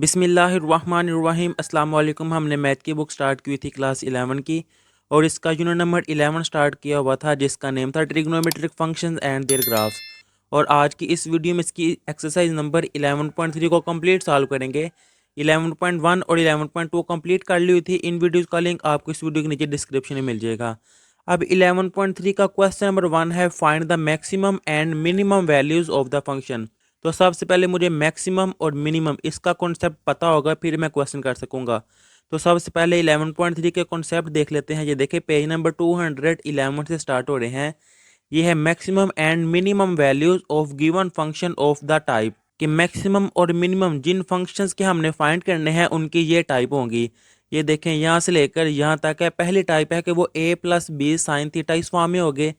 बिस्मिल्लाहिर्रहमानिर्रहीम अस्सलाम वालेकुम। हमने मैथ की बुक स्टार्ट की थी क्लास 11 की और इसका यूनिट नंबर 11 स्टार्ट किया हुआ था जिसका नेम था trigonometric functions and their graphs. और आज की इस वीडियो में इसकी एक्सरसाइज नंबर 11.3 को कंप्लीट सॉल्व करेंगे। 11.1 और 11.2 कंप्लीट कर ली हुई थी। इन वीडियोज़ का लिंक आपको इस वीडियो के नीचे डिस्क्रिप्शन में मिल जाएगा। अब 11.3 का क्वेश्चन नंबर 1 है, find the maximum and minimum values of the function. तो सबसे पहले मुझे मैक्सिमम और मिनिमम इसका कॉन्सेप्ट पता होगा, फिर मैं क्वेश्चन कर सकूंगा। तो सबसे पहले 11.3 के कॉन्सेप्ट देख लेते हैं। ये देखिए पेज नंबर 211 से स्टार्ट हो रहे हैं। ये है maximum and minimum values of given function of the type, कि मैक्सिमम और मिनिमम जिन फंक्शंस के हमने फाइंड करने हैं उनकी ये टाइप होंगी। ये देखें यहाँ से लेकर यहाँ तक है। पहली टाइप है कि वो a plus B sine theta इस फॉर्म में होंगे,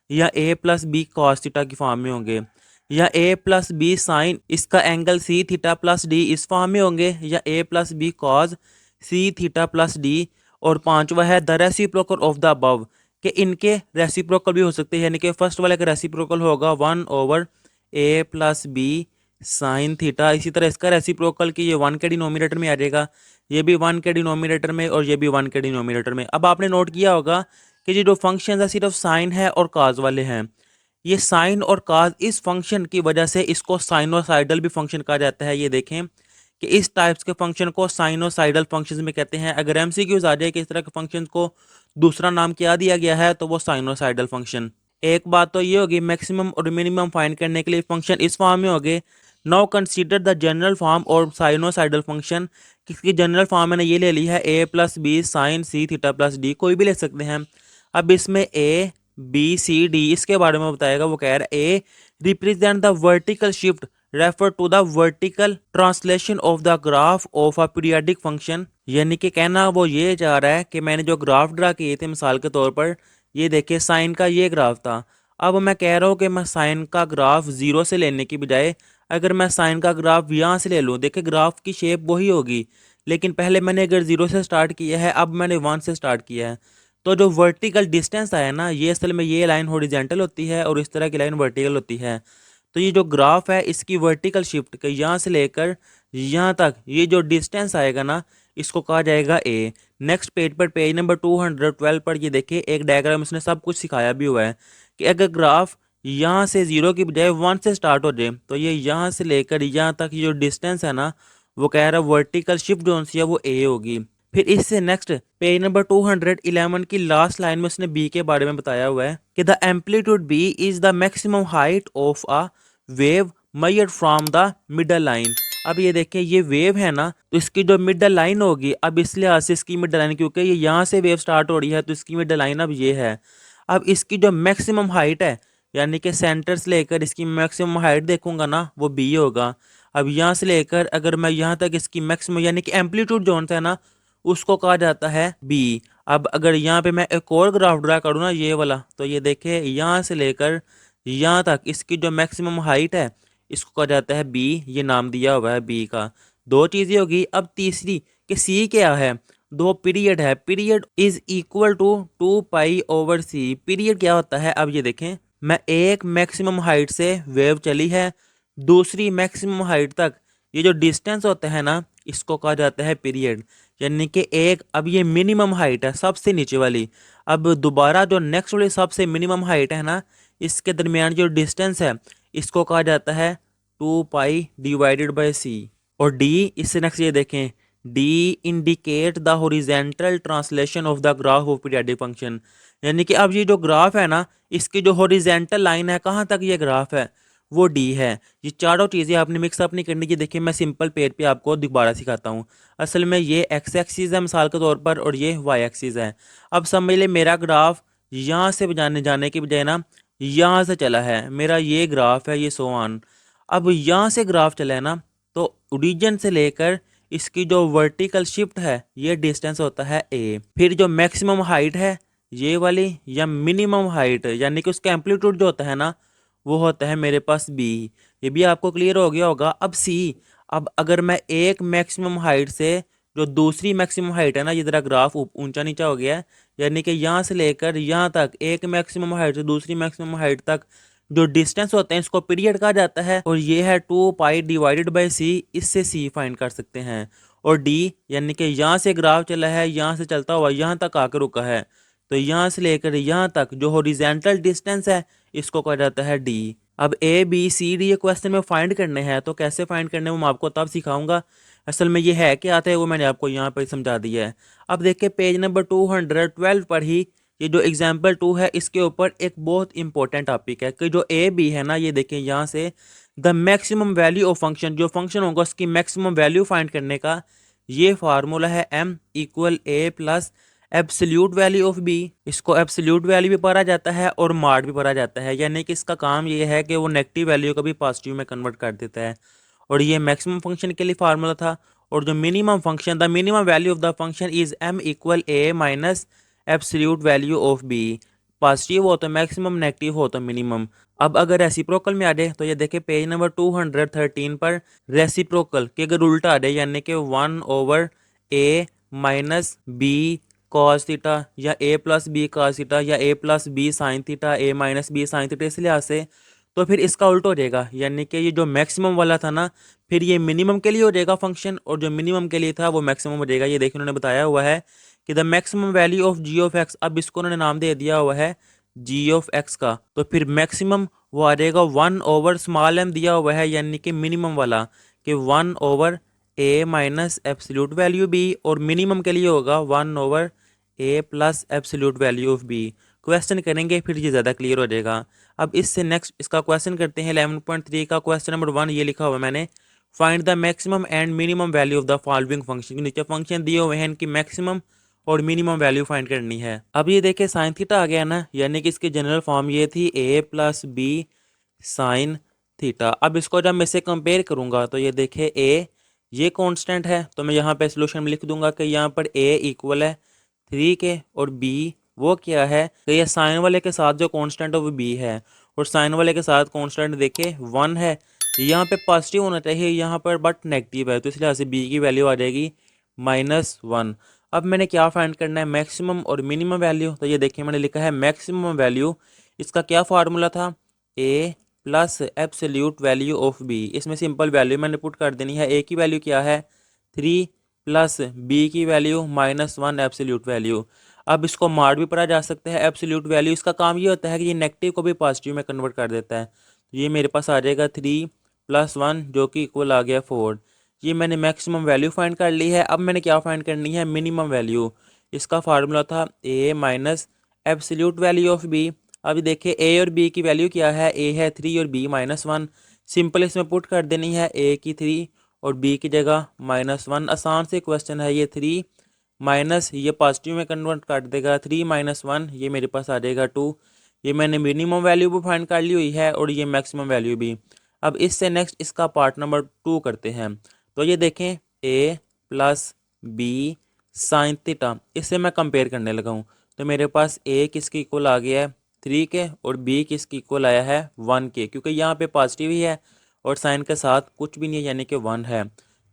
या a plus b cos theta की फॉर्म में होंगे, या a प्लस बी साइन इसका angle c theta plus d इस फॉर्म में होंगे, या a plus b cos c theta plus d. और पांचवा है the reciprocal of the above, कि इनके रेसिप्रोकल भी हो सकते हैं। यानी कि फर्स्ट वाले का रेसिप्रोकल होगा 1/a plus B sine theta. इसी तरह इसका रेसिप्रोकल कि ये 1 के डिनोमिनेटर में आ जाएगा, ये भी 1 के डिनोमिनेटर में और ये भी 1 के डिनोमिनेटर में। अब आपने नोट किया होगा कि ये जो फंक्शन है सिर्फ साइन है और काज वाले हैं। ये साइन और काज इस फंक्शन की वजह से इसको साइनोसाइडल भी फंक्शन कहा जाता है। ये देखें कि इस टाइप्स के फंक्शन को साइनोसाइडल फंक्शंस में कहते हैं। अगर एमसीक्यूज आ जाए कि इस तरह के फंक्शन को दूसरा नाम क्या दिया गया है तो वो साइनोसाइडल फंक्शन। एक बात तो ये होगी, मैक्सिमम और मिनिमम फाइंड करने के लिए फंक्शन इस फॉर्म में होंगे। Now consider the general form और साइनोसाइडल फंक्शन। किसकी जनरल फॉर्म मैंने ये ले ली है, a plus B sine c theta plus d, कोई भी ले सकते हैं। अब इसमें a बी सी डी इसके बारे में बताएगा। वो कह रहा है a represent the vertical shift refer to the vertical translation of the graph of a periodic function. यानी कि कहना वो ये चाह रहा है कि मैंने जो ग्राफ ड्रा किए थे मिसाल के तौर पर, ये देखिए साइन का ये ग्राफ था। अब मैं कह रहा हूँ कि मैं साइन का ग्राफ जीरो से लेने की बजाय अगर मैं साइन का ग्राफ यहाँ से ले लूँ, देखिए ग्राफ की शेप वही होगी, लेकिन पहले मैंने अगर जीरो से स्टार्ट किया है, अब मैंने 1 से स्टार्ट किया है। तो जो वर्टिकल डिस्टेंस आया ना, ये असल में ये लाइन हॉरिजॉन्टल होती है और इस तरह की लाइन वर्टिकल होती है। तो ये जो ग्राफ है इसकी वर्टिकल शिफ्ट के यहाँ से लेकर यहाँ तक ये जो डिस्टेंस आएगा ना, इसको कहा जाएगा ए। नेक्स्ट पेज पर पेज नंबर 212 पर ये देखिए एक डायग्राम इसने सब कुछ सिखाया भी हुआ है कि अगर ग्राफ यहाँ से जीरो की बजाय 1 से स्टार्ट हो जाए तो ये यहाँ से लेकर यहाँ तक ये जो डिस्टेंस है ना, वो कह रहा है वर्टिकल शिफ्ट जो सी है वो ए होगी। फिर इससे नेक्स्ट पेज नंबर 211 की लास्ट लाइन में उसने बी के बारे में बताया हुआ है कि the amplitude b is the maximum height of a wave measured from the middle line. अब ये देखिए ये वेव है ना, तो इसकी जो मिडल लाइन होगी, अब इस लिहाज से इसकी मिडल लाइन, क्योंकि ये यहाँ से वेव स्टार्ट हो रही है तो इसकी मिडल लाइन अब ये है। अब इसकी जो मैक्सिमम हाइट है, यानी कि सेंटर से लेकर इसकी मैक्सिमम हाइट देखूंगा ना, वो बी होगा। अब यहाँ से लेकर अगर मैं यहाँ तक इसकी मैक्सिमम यानी कि एम्पलीट्यूड जोन है ना, उसको कहा जाता है बी। अब अगर यहाँ पे मैं एक और ग्राफ ड्रा करूँ ना, ये वाला, तो ये देखिए यहाँ से लेकर यहाँ तक इसकी जो मैक्सिमम हाइट है इसको कहा जाता है बी। ये नाम दिया हुआ है बी का। दो चीज़ें होगी। अब तीसरी कि सी क्या है, दो पीरियड है। पीरियड इज इक्वल टू 2 पाई/सी। पीरियड क्या होता है, अब ये देखें, मैं एक मैक्सिमम हाइट से वेव चली है दूसरी मैक्सिमम हाइट तक, ये जो डिस्टेंस होता है ना, इसको कहा जाता है पीरियड। यानी कि एक, अब ये मिनिमम हाइट है सबसे नीचे वाली, अब दोबारा जो नेक्स्ट वाली सबसे मिनिमम हाइट है ना, इसके दरमियान जो डिस्टेंस है इसको कहा जाता है 2 पाई/सी। और डी, इससे नेक्स्ट ये देखें, D indicate the horizontal translation of the graph of periodic function. यानी कि अब ये जो ग्राफ है ना, इसकी जो हॉरिजेंटल लाइन है, कहाँ तक ये ग्राफ है, वो डी है। ये चारों चीज़ें आपने मिक्सअप नहीं करनी। ये देखिए मैं सिंपल पेज पे आपको दोबारा सिखाता हूँ। असल में ये एक्स एक्सिस है मिसाल के तौर पर और ये वाई एक्सिस है। अब समझ ले मेरा ग्राफ यहाँ से जाने जाने की बजाय ना यहाँ से चला है, मेरा ये ग्राफ है, ये सो ऑन। अब यहाँ से ग्राफ चला है ना, तो ओरिजिन से लेकर इसकी जो वर्टिकल शिफ्ट है ये डिस्टेंस होता है ए। फिर जो मैक्सिमम हाइट है ये वाली, या मिनिमम हाइट यानी कि उसका एम्पलीट्यूड जो होता है ना, वो होता है मेरे पास बी। ये भी आपको क्लियर हो गया होगा। अब सी, अब अगर मैं एक मैक्सिमम हाइट से जो दूसरी मैक्सिमम हाइट है ना, ये जरा ग्राफ ऊंचा नीचा हो गया है, यानी कि यहाँ से लेकर यहाँ तक एक मैक्सिमम हाइट से दूसरी मैक्सिमम हाइट तक जो डिस्टेंस होते हैं इसको पीरियड कहा जाता है, और ये है 2 पाई डिवाइडेड बाई सी, इससे सी फाइंड कर सकते हैं। और डी यानी कि यहाँ से ग्राफ चला है, यहाँ से चलता हुआ यहाँ तक आकर रुका है, तो यहाँ से लेकर यहाँ तक जो हॉरिजॉन्टल डिस्टेंस है इसको कहा जाता है डी। अब ए बी सी डी ये क्वेश्चन में फाइंड करने हैं, तो कैसे फाइंड करने वो मैं आपको तब सिखाऊंगा। असल में ये है कि आते हैं वो मैंने आपको यहाँ पर समझा दिया है। अब देखिए पेज नंबर 212 पर ही ये जो एग्जाम्पल 2 है इसके ऊपर एक बहुत इंपॉर्टेंट टॉपिक है कि जो ए बी है ना, ये देखें यहाँ से the maximum value of function, जो फंक्शन होगा उसकी मैक्सिमम वैल्यू फाइंड करने का ये फार्मूला है m equal a plus absolute value of b. इसको एब्सोल्यूट वैल्यू भी पढ़ा जाता है और मॉड भी पढ़ा जाता है, यानी कि इसका काम ये है कि वो नेगेटिव वैल्यू को भी पॉजिटिव में कन्वर्ट कर देता है। और ये मैक्सिमम फंक्शन के लिए फार्मूला था। और जो minimum function, the minimum value of the function is m equal a minus absolute value of b. Positive हो तो मैक्सिमम, नेगेटिव हो तो मिनिमम। अब अगर रेसिप्रोकल में आ जाए तो ये देखिए पेज नंबर 213 पर रेसिप्रोकल के अगर उल्टा आ जाए, यानी कि 1 over a minus B cos theta, या a plus b cos theta, या a plus B sine theta, a minus b sine theta, इस लिहाज से तो फिर इसका उल्टा हो जाएगा, यानी कि ये जो मैक्सिमम वाला था ना, फिर ये मिनिमम के लिए हो जाएगा फंक्शन, और जो मिनिमम के लिए था वो मैक्सिमम हो जाएगा। ये देखिए उन्होंने बताया हुआ है कि the maximum value of g of x, अब इसको उन्होंने नाम दे दिया हुआ है जी ऑफ एक्स का, तो फिर मैक्सिमम वो आ जाएगा 1 ओवर स्मॉल m दिया हुआ है, यानी कि मिनिमम वाला कि 1 over a minus absolute value b, और मिनिमम के लिए होगा 1 over a plus absolute value of b. Question करेंगे फिर ये ज़्यादा क्लियर हो जाएगा। अब इससे नेक्स्ट इसका क्वेश्चन करते हैं 11.3 का। क्वेश्चन नंबर 1 ये लिखा हुआ है मैंने, find the maximum and minimum value of the following function. नीचे फंक्शन दिए हुए हैं, इनकी मैक्सिमम और मिनिमम वैल्यू फाइंड करनी है। अब ये देखे साइन थीटा आ गया ना, यानी कि इसकी जनरल फॉर्म ये थी a plus B sine theta. अब इसको जब मैं इसे कंपेयर करूंगा तो ये देखे a ये कांस्टेंट है, तो मैं यहाँ पे सोल्यूशन में लिख दूंगा कि यहाँ पर a इक्वल है 3 के, और b वो क्या है कि ये साइन वाले के साथ जो कांस्टेंट है वो b है, और साइन वाले के साथ कांस्टेंट देखे 1 है। यहाँ पे पॉजिटिव होना चाहिए यहाँ पर, बट नेगेटिव है, तो इसलिए से b की वैल्यू आ जाएगी -1। अब मैंने क्या फाइंड करना है, मैक्सिमम और मिनिमम वैल्यू। तो ये देखिए मैंने लिखा है मैक्सिमम वैल्यू, इसका क्या फार्मूला था a plus absolute value of b। इसमें सिंपल वैल्यू मैंने पुट कर देनी है। a की वैल्यू क्या है 3 प्लस b की वैल्यू -1 एब्सोल्यूट वैल्यू। अब इसको मॉड भी पढ़ा जा सकता है एब्सोल्यूट वैल्यू। इसका काम ये होता है कि ये नेगेटिव को भी पॉजिटिव में कन्वर्ट कर देता है। ये मेरे पास आ जाएगा 3 + 1 जो कि इक्वल आ गया 4। ये मैंने मैक्सिमम वैल्यू फाइंड कर ली है। अब मैंने क्या फाइंड करनी है, मिनिमम वैल्यू। इसका फार्मूला था a minus absolute value of b। अभी देखिए a और b की वैल्यू क्या है, a है 3 और b -1। सिंपल इसमें पुट कर देनी है a की 3 और b की जगह -1। आसान से क्वेश्चन है ये। 3 माइनस ये पॉजिटिव में कन्वर्ट कर देगा, 3 - 1 ये मेरे पास आ जाएगा 2। ये मैंने मिनिमम वैल्यू भी फाइंड कर ली हुई है और ये मैक्सिमम वैल्यू भी। अब इससे नेक्स्ट इसका पार्ट नंबर 2 करते हैं। तो ये देखें a plus B sine theta, इससे मैं कंपेयर करने लगा हूँ। तो मेरे पास a किसके इक्वल आ गया है 3 के, और b किसके इक्वल आया है 1 के, क्योंकि यहाँ पे पॉजिटिव ही है और साइन के साथ कुछ भी नहीं है, यानी कि 1 है।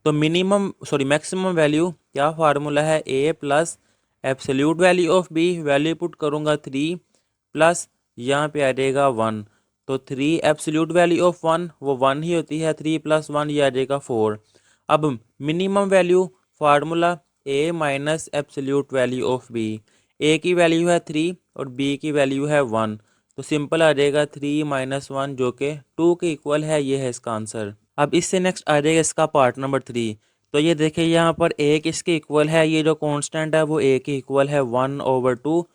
तो मैक्सिमम वैल्यू क्या फार्मूला है, a plus absolute value of b। Value put करूँगा 3 प्लस यहाँ पे आ जाएगा 1। तो 3 एब्सोल्यूट वैल्यू ऑफ 1 वो 1 ही होती है, 3 + 1 ये आ जाएगा 4। अब minimum value formula a minus absolute value of b। a की वैल्यू है 3 और b की वैल्यू है 1, तो सिंपल आ जाएगा 3 - 1 जो कि 2 के इक्वल है। ये है इसका आंसर। अब इससे नेक्स्ट आ जाएगा इसका पार्ट नंबर 3। तो ये देखिए यहाँ पर a किसके इक्वल है, ये जो कांस्टेंट है वो a के इक्वल है 1/2,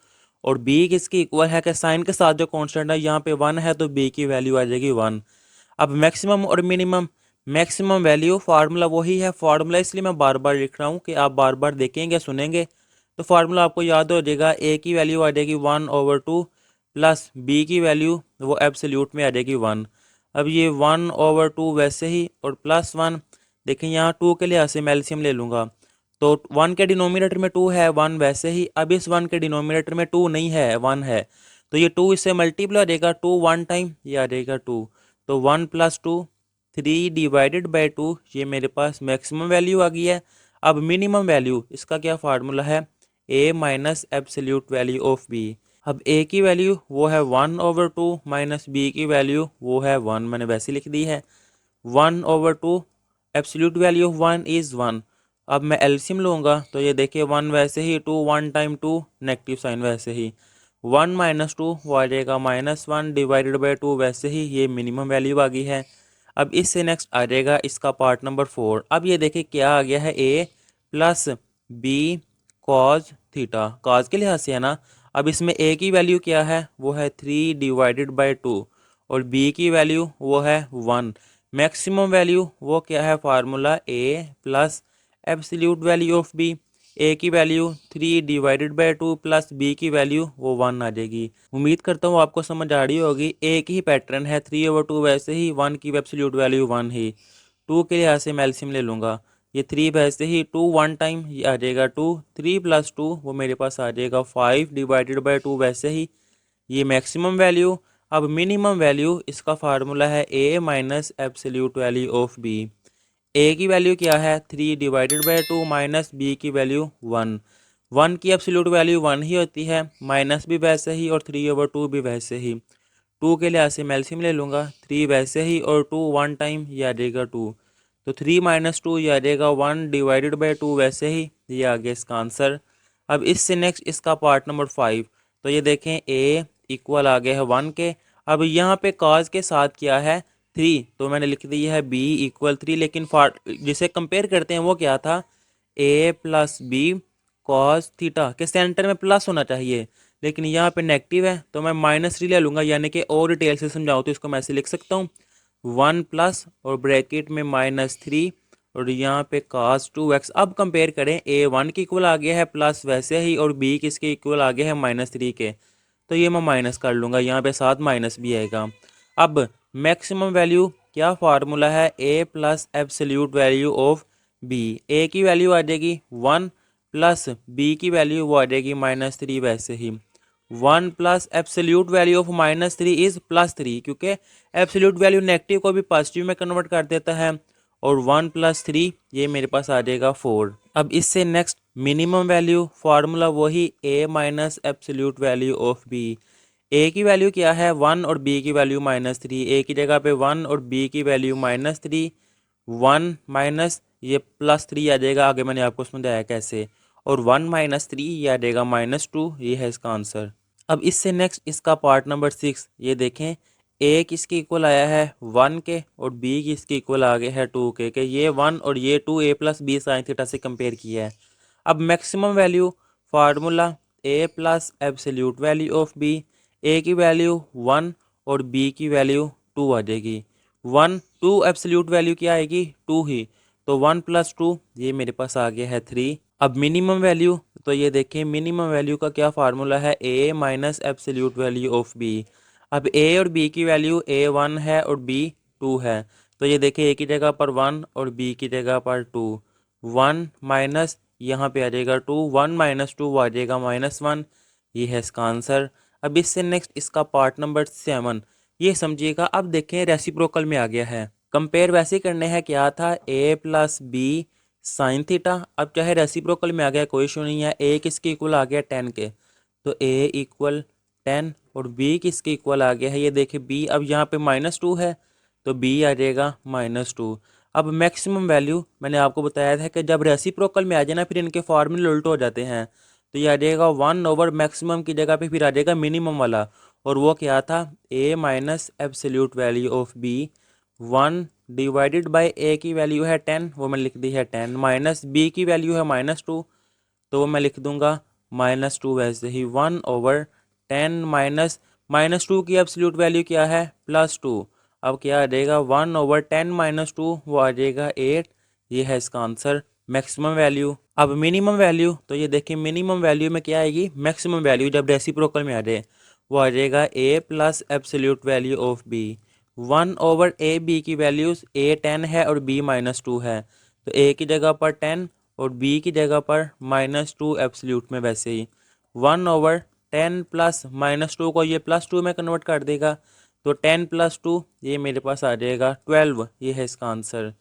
और b किसकी इक्वल है कि साइन के साथ जो कांस्टेंट है यहाँ पे 1 है, तो b की वैल्यू आ जाएगी 1। अब मैक्सिमम और मिनिमम, मैक्सिमम वैल्यू फार्मूला वही है। फार्मूला इसलिए मैं बार बार लिख रहा हूँ कि आप बार बार देखेंगे सुनेंगे तो फार्मूला आपको याद हो जाएगा। a की वैल्यू आ जाएगी 1/2 प्लस b की वैल्यू वो एब्सोल्यूट में आ जाएगी 1। अब ये 1/2 वैसे ही और +1, देखें यहाँ 2 के लिहाज से मैं एलसीएम ले लूँगा, तो 1 के डिनोमिनेटर में 2 है, 1 वैसे ही। अब इस 1 के डिनोमिनेटर में 2 नहीं है, 1 है, तो ये 2 इससे मल्टीप्लाई हो जाएगा, 2 1 टाइम ये आ जाएगा 2। तो 1 + 2 3/2 ये मेरे पास मैक्सिमम वैल्यू आ गई है। अब मिनिमम वैल्यू, इसका क्या फार्मूला है, a minus absolute value of b। अब ए की वैल्यू वो है 1/2 माइनस बी की वैल्यू वो है 1, मैंने वैसे लिख दी है 1/2। Absolute value of 1 is 1। अब मैं एलसीएम लूँगा तो ये देखिए 1 वैसे ही 2, 1 टाइम 2 नेगेटिव साइन वैसे ही 1 माइनस 2 वो आ जाएगा -1 डिवाइडेड बाई 2 वैसे ही ये मिनिमम वैल्यू आ गई है। अब इससे नेक्स्ट आ जाएगा इसका पार्ट नंबर 4। अब ये देखिए क्या आ गया है A plus B cos theta, cos के लिहाज से है ना। अब इसमें ए की वैल्यू क्या है वो है 3 डिवाइडेड बाई 2 और बी की वैल्यू वो है 1। मैक्सिमम वैल्यू वो क्या है formula A plus absolute value of B. A की value 3 divided by 2 plus B की वैल्यू वो 1 आ जाएगी। उम्मीद करता हूँ आपको समझ आ रही होगी। एक ही पैटर्न है 3/2 वैसे ही 1 की एब्सोल्यूट वैल्यू 1 ही। 2 के लिहाज से मैं एलसीएम ले लूँगा। ये 3 वैसे ही 2 1 टाइम ये आ जाएगा 2, 3 प्लस 2 वो मेरे पास आ जाएगा 5 डिवाइडेड बाई 2 वैसे ही ये मैक्सिमम वैल्यू। अब मिनिमम वैल्यू इसका फार्मूला है A minus absolute value of B. A की वैल्यू क्या है 3 डिवाइडेड बाई 2 माइनस बी की वैल्यू 1। 1 की एब्सोल्यूट वैल्यू 1 ही होती है, माइनस भी वैसे ही और 3/2 भी वैसे ही। 2 के लिहाज से मैं एलसीएम ले लूँगा, 3 वैसे ही और 2 1 टाइम ये आ जाएगा 2, तो 3 माइनस 2 ये आ जाएगा 1 डिवाइडेड बाई 2 वैसे ही ये आ गया इसका आंसर। अब इससे नेक्स्ट इसका पार्ट नंबर 5। तो ये देखें ए इक्वल आ गया है 1 के। अब यहाँ पे कॉज के साथ क्या है 3, तो मैंने लिख दी है बी इक्वल 3, लेकिन जिसे कंपेयर करते हैं वो क्या था ए प्लस बी कॉस थीटा के सेंटर में प्लस होना चाहिए, लेकिन यहाँ पे नेगेटिव है तो मैं -3 ले लूँगा, यानी कि और डिटेल से समझाऊँ तो इसको मैं ऐसे लिख सकता हूँ 1 प्लस और ब्रैकेट में -3 और यहाँ पे cos 2x। अब कंपेयर करें ए 1 के इक्वल आ गया है प्लस वैसे ही और बी किसके इक्वल आ गया है -3 के, तो ये मैं माइनस कर लूँगा, यहाँ पे साथ माइनस भी आएगा। अब मैक्सिमम वैल्यू क्या फार्मूला है A plus absolute value of B. A की वैल्यू आ जाएगी 1 प्लस बी की वैल्यू वो आ जाएगी -3 वैसे ही 1 plus absolute value of -3 is +3, क्योंकि एब्सोल्यूट वैल्यू नेगेटिव को भी पॉजिटिव में कन्वर्ट कर देता है और 1 + 3 ये मेरे पास आ जाएगा 4। अब इससे नेक्स्ट मिनिमम वैल्यू फार्मूला वही A minus absolute value of B. A की वैल्यू क्या है 1 और बी की वैल्यू -3, ए की जगह पे 1 और बी की वैल्यू -3, 1 माइनस ये +3 आ जाएगा, आगे मैंने आपको समझाया कैसे, और 1 - 3 ये आ जाएगा -2, ये है इसका आंसर। अब इससे नेक्स्ट इसका पार्ट नंबर 6 ये देखें ए किसके इक्वल आया है 1 के और बी किसके इक्वल आ गया है 2 के, ये 1 और ये 2 a plus B sine theta से कंपेयर किया है। अब maximum value formula A plus absolute value of B. A की वैल्यू 1 और बी की वैल्यू 2 आ जाएगी। 1 2 एब्सोल्यूट वैल्यू क्या आएगी 2 ही, तो 1 + 2 ये मेरे पास आ गया है 3। अब मिनिमम वैल्यू तो ये देखें मिनिमम वैल्यू का क्या फार्मूला है A minus absolute value of B. अब ए और बी की वैल्यू ए 1 है और बी 2 है, तो ये देखें ए की जगह पर 1 और बी की जगह पर 2, 1 माइनस यहाँ पे आ जाएगा 2, 1 - 2 आ जाएगा -1, ये है इसका आंसर। अब इससे नेक्स्ट इसका पार्ट नंबर 7 ये समझिएगा। अब देखें रेसिप्रोकल में आ गया है, कंपेयर वैसे करने हैं क्या था ए प्लस बी साइन थीटा। अब चाहे रेसिप्रोकल में आ गया कोई इशू नहीं है, ए किसके इक्वल आ गया 10 के, तो ए इक्वल 10 और बी किसके इक्वल आ गया है ये देखिए बी। अब यहाँ पे -2 है तो बी आ जाएगा -2। अब मैक्सिमम वैल्यू मैंने आपको बताया था कि जब रेसिप्रोकल में आ जाए ना फिर इनके फार्मूले उल्टे हो जाते हैं, तो ये आ जाएगा 1 ओवर मैक्सिमम की जगह पे फिर आ जाएगा मिनिमम वाला, और वो क्या था A minus absolute value of B. 1 divided by A की वैल्यू है 10, वो मैं लिख दी है 10, माइनस बी की वैल्यू है -2, तो वो मैं लिख दूंगा -2 वैसे ही 1/10 -2 की एब्सोल्यूट वैल्यू क्या है +2। अब क्या आ जाएगा 1/10 - 2 वो आ जाएगा 8, ये है इसका आंसर मैक्सिमम वैल्यू। अब मिनिमम वैल्यू तो ये देखिए मिनिमम वैल्यू में क्या आएगी मैक्सिमम वैल्यू जब रेसिप्रोकल में आ जाए वो आ जाएगा A plus absolute value of B. 1/a B की वैल्यूज़ ए 10 है और बी -2 है, तो ए की जगह पर 10 और बी की जगह पर -2 एब्सोल्यूट में वैसे ही 1/10 प्लस -2 को ये +2 में कन्वर्ट कर देगा, तो 10 + 2 ये मेरे पास आ जाएगा 12, ये है इसका आंसर।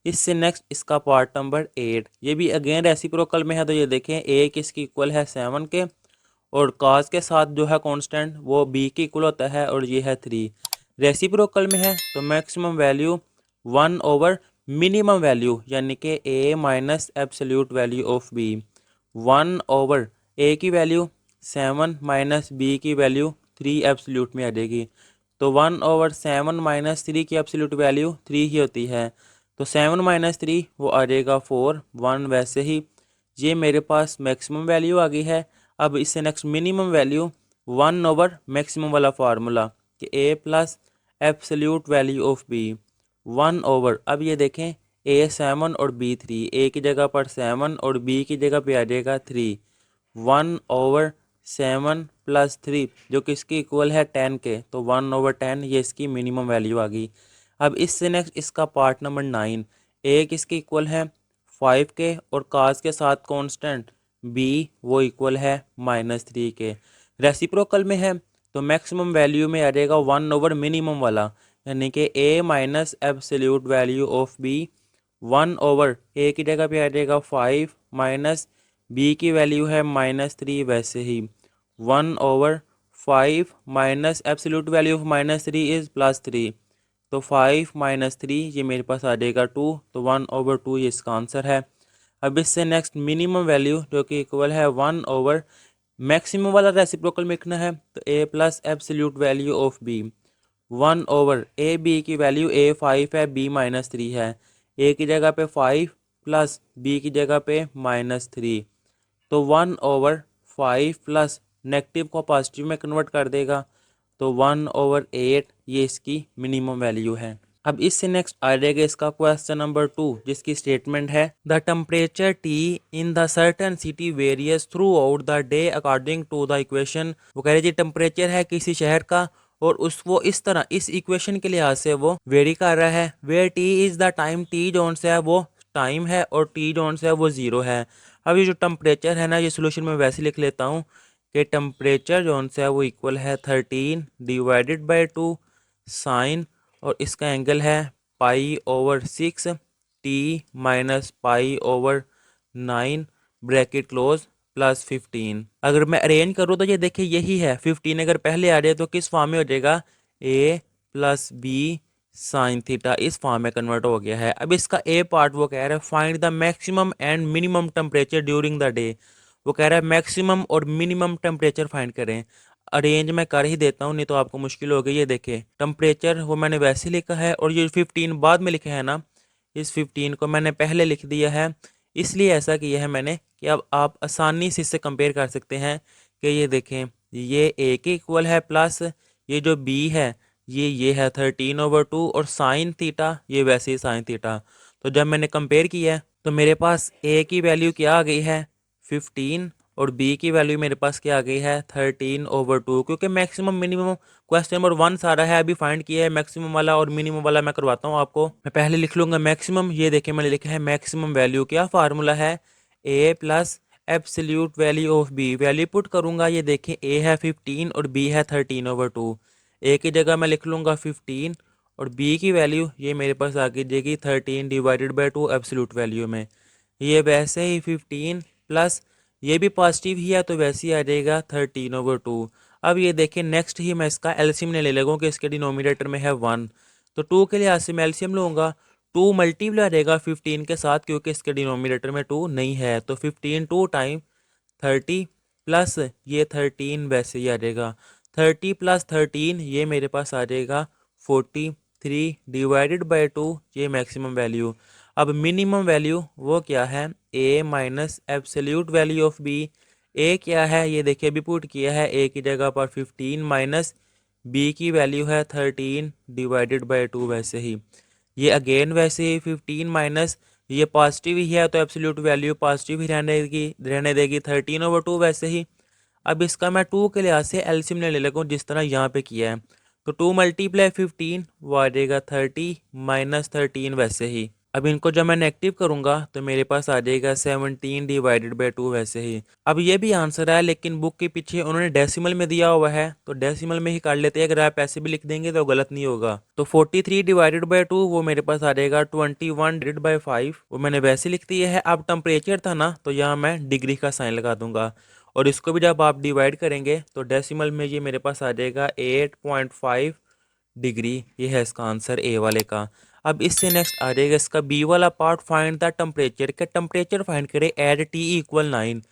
इससे नेक्स्ट इसका पार्ट नंबर 8 ये भी अगेन रेसिप्रोकल में है, तो ये देखें ए किसकी इक्वल है 7 के और काज के साथ जो है कांस्टेंट वो बी के इक्वल होता है और ये है 3। रेसिप्रोकल में है तो मैक्सिमम वैल्यू 1/, मिनिमम वैल्यू यानी कि A minus absolute value of B, 1/, A की वैल्यू 7 माइनस बी की वैल्यू 3 एब्सोल्यूट में आ जाएगी। तो 1/7 माइनस 3 की एब्सोल्यूट वैल्यू 3 ही होती है। तो 7 माइनस 3 वो आ जाएगा 4, 1 वैसे ही। ये मेरे पास मैक्सिमम वैल्यू आ गई है। अब इससे नेक्स्ट मिनिमम वैल्यू 1/, मैक्सिमम वाला फार्मूला कि A plus absolute value of B 1/। अब ये देखें ए 7 और बी 3, ए की जगह पर 7 और बी की जगह पे आ जाएगा 3। 1/7 प्लस 3 जो कि इसकी इक्वल है 10 के, तो 1/10 ये इसकी मिनिमम वैल्यू आ गई। अब इससे नेक्स्ट इसका पार्ट नंबर 9, ए किसके इक्वल है 5 के और काज के साथ कांस्टेंट बी वो इक्वल है -3 के। रेसिप्रोकल में है तो मैक्सिमम वैल्यू में आ जाएगा 1/, मिनिमम वाला यानी कि A minus absolute value of B 1/, A की जगह पे आ जाएगा 5 माइनस बी की वैल्यू है -3 वैसे ही 1/5 minus absolute value of -3 is +3, तो 5 माइनस 3 ये मेरे पास आ जाएगा 2, तो 1/2 ये इसका आंसर है। अब इससे नेक्स्ट मिनिमम वैल्यू जो कि इक्वल है 1/, मैक्सिमम वाला रेसिप्रोकल में लिखना है तो A plus absolute value of B 1/, A B की वैल्यू ए 5 है बी -3 है, ए की जगह पे 5 प्लस बी की जगह पे -3, तो 1/5 प्लस नेगेटिव को पॉजिटिव में कन्वर्ट कर देगा तो 1/8 ये इसकी मिनिमम वैल्यू है। अब इससे नेक्स्ट आ जाएगा इसका क्वेश्चन नंबर 2 जिसकी स्टेटमेंट है the temperature t in the certain city varies throughout the day according to the equation. वो कह रहे जी टेम्परेचर है किसी शहर का और उस वो इस तरह इस इक्वेशन के लिहाज से वो वेरी कर रहा है where t is the time, t जोन से है वो टाइम है और टी जोन से है वो ज़ीरो है। अब ये जो टेम्परेचर है ना ये सोल्यूशन में वैसे लिख लेता हूँ कि टेम्परेचर जोन से है वो इक्वल है 13 डिवाइडेड बाई 2 साइन और इसका एंगल है π/6 टी माइनस π/9 ब्रैकेट क्लोज +15। अगर मैं अरेंज करूँ तो ये देखिए यही है 15 अगर पहले आ जाए तो किस फॉर्म में हो जाएगा a + b साइन थीटा, इस फॉर्म में कन्वर्ट हो गया है। अब इसका ए पार्ट वो कह रहा है find the maximum and minimum temperature during the day. वो कह रहा है मैक्सिमम और मिनिमम टेम्परेचर फाइंड करें। अरेंज मैं कर ही देता हूँ नहीं तो आपको मुश्किल हो गई। ये देखें टेम्परेचर वो मैंने वैसे लिखा है और ये 15 बाद में लिखा है ना, इस 15 को मैंने पहले लिख दिया है इसलिए ऐसा किया है मैंने कि अब आप आसानी से इससे कंपेयर कर सकते हैं कि ये देखें ये ए के इक्वल है प्लस ये जो बी है ये है 13/2 और साइन थीटा ये वैसे ही साइन थीटा। तो जब मैंने कंपेयर किया है तो मेरे पास ए की वैल्यू क्या आ गई है 15 और बी की वैल्यू मेरे पास क्या आ गई है 13/2, क्योंकि मैक्सिमम मिनिमम क्वेश्चन नंबर 1 सारा है अभी फाइंड किया है। मैक्सिमम वाला और मिनिमम वाला मैं करवाता हूँ आपको। मैं पहले लिख लूँगा मैक्सिमम। ये देखिए मैंने लिखा है मैक्सिमम वैल्यू, क्या फार्मूला है A plus absolute value of B. Value put करूँगा ये देखें ए है 15 और बी है 13/2। ए की जगह मैं लिख लूँगा 15 और बी की वैल्यू ये मेरे पास आ जाएगी 13 डिवाइडेड बाई 2 एब्सोल्यूट वैल्यू में। ये वैसे ही 15 प्लस ये भी पॉजिटिव ही है तो वैसे ही आ जाएगा 13/2। अब ये देखें नेक्स्ट ही मैं इसका एलसीएम ले लगूँ कि इसके डिनोमिनेटर में है 1, तो 2 के लिहाज से मैं एलसीएम लूँगा। 2 मल्टीप्लाई आ जाएगा 15 के साथ क्योंकि इसके डिनोमिनेटर में 2 नहीं है, तो 15 2 टाइम 30 प्लस ये 13 वैसे ही आ जाएगा 30 + 13 ये मेरे पास आ जाएगा 43 डिवाइडेड बाई 2 ये मैक्सिमम वैल्यू। अब मिनिमम वैल्यू वो क्या है A minus absolute value of B. A क्या है ये देखिए अभी पुट किया है ए की जगह पर 15 माइनस बी की वैल्यू है 13 डिवाइडेड बाई 2 वैसे ही। ये अगेन वैसे ही 15 माइनस ये पॉजिटिव ही है तो एब्सोल्यूट वैल्यू पॉजिटिव ही रहने देगी 13/2 वैसे ही। अब इसका मैं 2 के लिहाज से एलसीएम ले लगूँ जिस तरह यहाँ पे किया है, तो 2 × 15 वो आ जाएगा 30 - 13 वैसे ही। अब इनको जब मैं नेगेटिव करूंगा तो मेरे पास आ जाएगा 17 डिवाइडेड बाई 2 वैसे ही। अब ये भी आंसर है लेकिन बुक के पीछे उन्होंने डेसिमल में दिया हुआ है तो डेसिमल में ही कर लेते हैं। अगर आप ऐसे भी लिख देंगे तो गलत नहीं होगा। तो 43 डिवाइडेड बाई 2 वो मेरे पास आ जाएगा 21 डिवाइडेड बाई 5, वो मैंने वैसे लिख दिया है। अब टेम्परेचर था ना तो यहाँ मैं डिग्री का साइन लगा दूंगा और इसको भी जब आप डिवाइड करेंगे तो डेसिमल में ये मेरे पास आ जाएगा 8.5 डिग्री। ये है इसका आंसर ए वाले का। अब इससे नेक्स्ट आ जाएगा इसका बी वाला पार्ट, फाइंड द टेम्परेचर। क्या टेम्परेचर फाइंड करें एट टी इक्वल 9।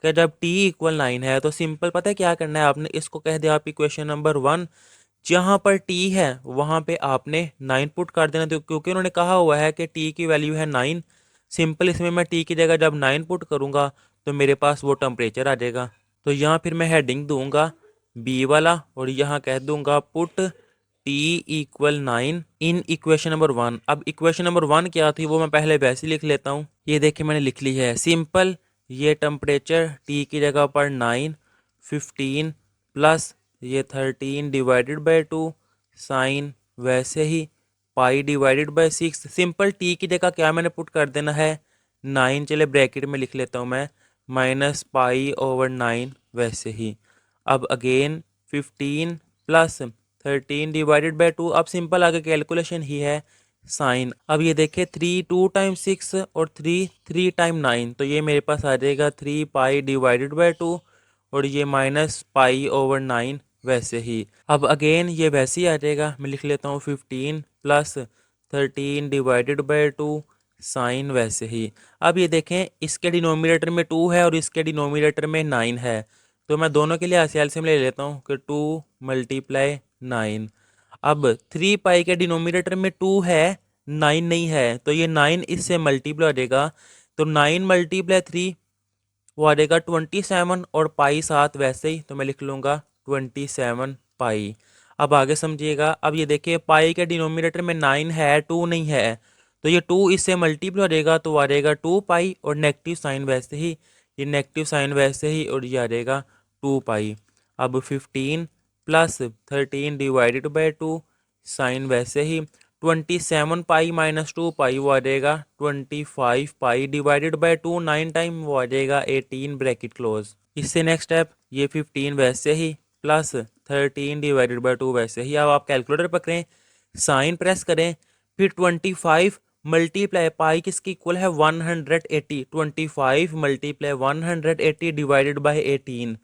क्या जब टी इक्वल 9 है तो सिंपल पता है क्या करना है आपने, इसको कह दिया आप इक्वेशन नंबर 1, जहाँ पर टी है वहाँ पे आपने 9 पुट कर देना, तो क्योंकि उन्होंने कहा हुआ है कि टी की वैल्यू है 9। सिंपल इसमें मैं टी की जगह जब 9 पुट करूँगा तो मेरे पास वो टेम्परेचर आ जाएगा। तो यहाँ फिर मैं हेडिंग दूंगा बी वाला और यहाँ कह दूंगा put T equal 9 in equation number 1। अब इक्वेशन नंबर 1 क्या थी वो मैं पहले वैसे लिख लेता हूँ। ये देखिए मैंने लिख ली है सिंपल, ये टेम्परेचर टी की जगह पर 9, 15 प्लस ये 13 डिवाइडेड बाय 2 साइन वैसे ही pi divided by 6। Simple T की जगह क्या मैंने पुट कर देना है 9, चले ब्रैकेट में लिख लेता हूँ मैं, माइनस पाई ओवर 9 वैसे ही। अब अगेन 15 प्लस 13 डिवाइडेड बाय 2। अब सिंपल आगे कैलकुलेशन ही है साइन। अब ये देखे 3 2 टाइम 6 और 3 3 टाइम 9, तो ये मेरे पास आ जाएगा 3 पाई डिवाइडेड बाय 2 और ये माइनस पाई ओवर 9 वैसे ही। अब अगेन ये वैसे ही आ जाएगा, मैं लिख लेता हूँ 15 प्लस 13 डिवाइडेड बाय 2 साइन वैसे ही। अब ये देखें इसके डिनोमिनेटर में 2 है और इसके डिनोमिनेटर में 9 है, तो मैं दोनों के लिए एलसीएम ले लेता हूँ कि 2 मल्टीप्लाई 9। अब 3 पाई के डिनोमिनेटर में 2 है 9 नहीं है, तो ये 9 इससे मल्टीप्लाई हो जाएगा, तो 9 मल्टीप्लाई 3 वो आ जाएगा 27 और पाई साथ वैसे ही, तो मैं लिख लूँगा 27 पाई। अब आगे समझिएगा। अब ये देखिए पाई के डिनोमिनेटर में 9 है 2 नहीं है, तो ये 2 इससे मल्टीप्लाई हो जाएगा तो आ जाएगा 2 पाई और नेगेटिव साइन वैसे ही, ये नेगेटिव साइन वैसे ही और ये आ जाएगा 2 पाई। अब 15 प्लस 13 डिवाइडेड बाई 2 साइन वैसे ही, 27 पाई माइनस 2 पाई वो आ जाएगा 25 पाई डिवाइडेड बाय 2 9 टाइम वो आ जाएगा 18 ब्रैकेट क्लोज। इससे नेक्स्ट स्टेप ये 15 वैसे ही प्लस 13 डिवाइडेड बाय 2 वैसे ही। अब आप कैलकुलेटर पकड़ें, साइन प्रेस करें, फिर 25 मल्टीप्लाई पाई किसकी इक्वल है 180, 25 मल्टीप्लाई 180 डिवाइडेड बाय 18,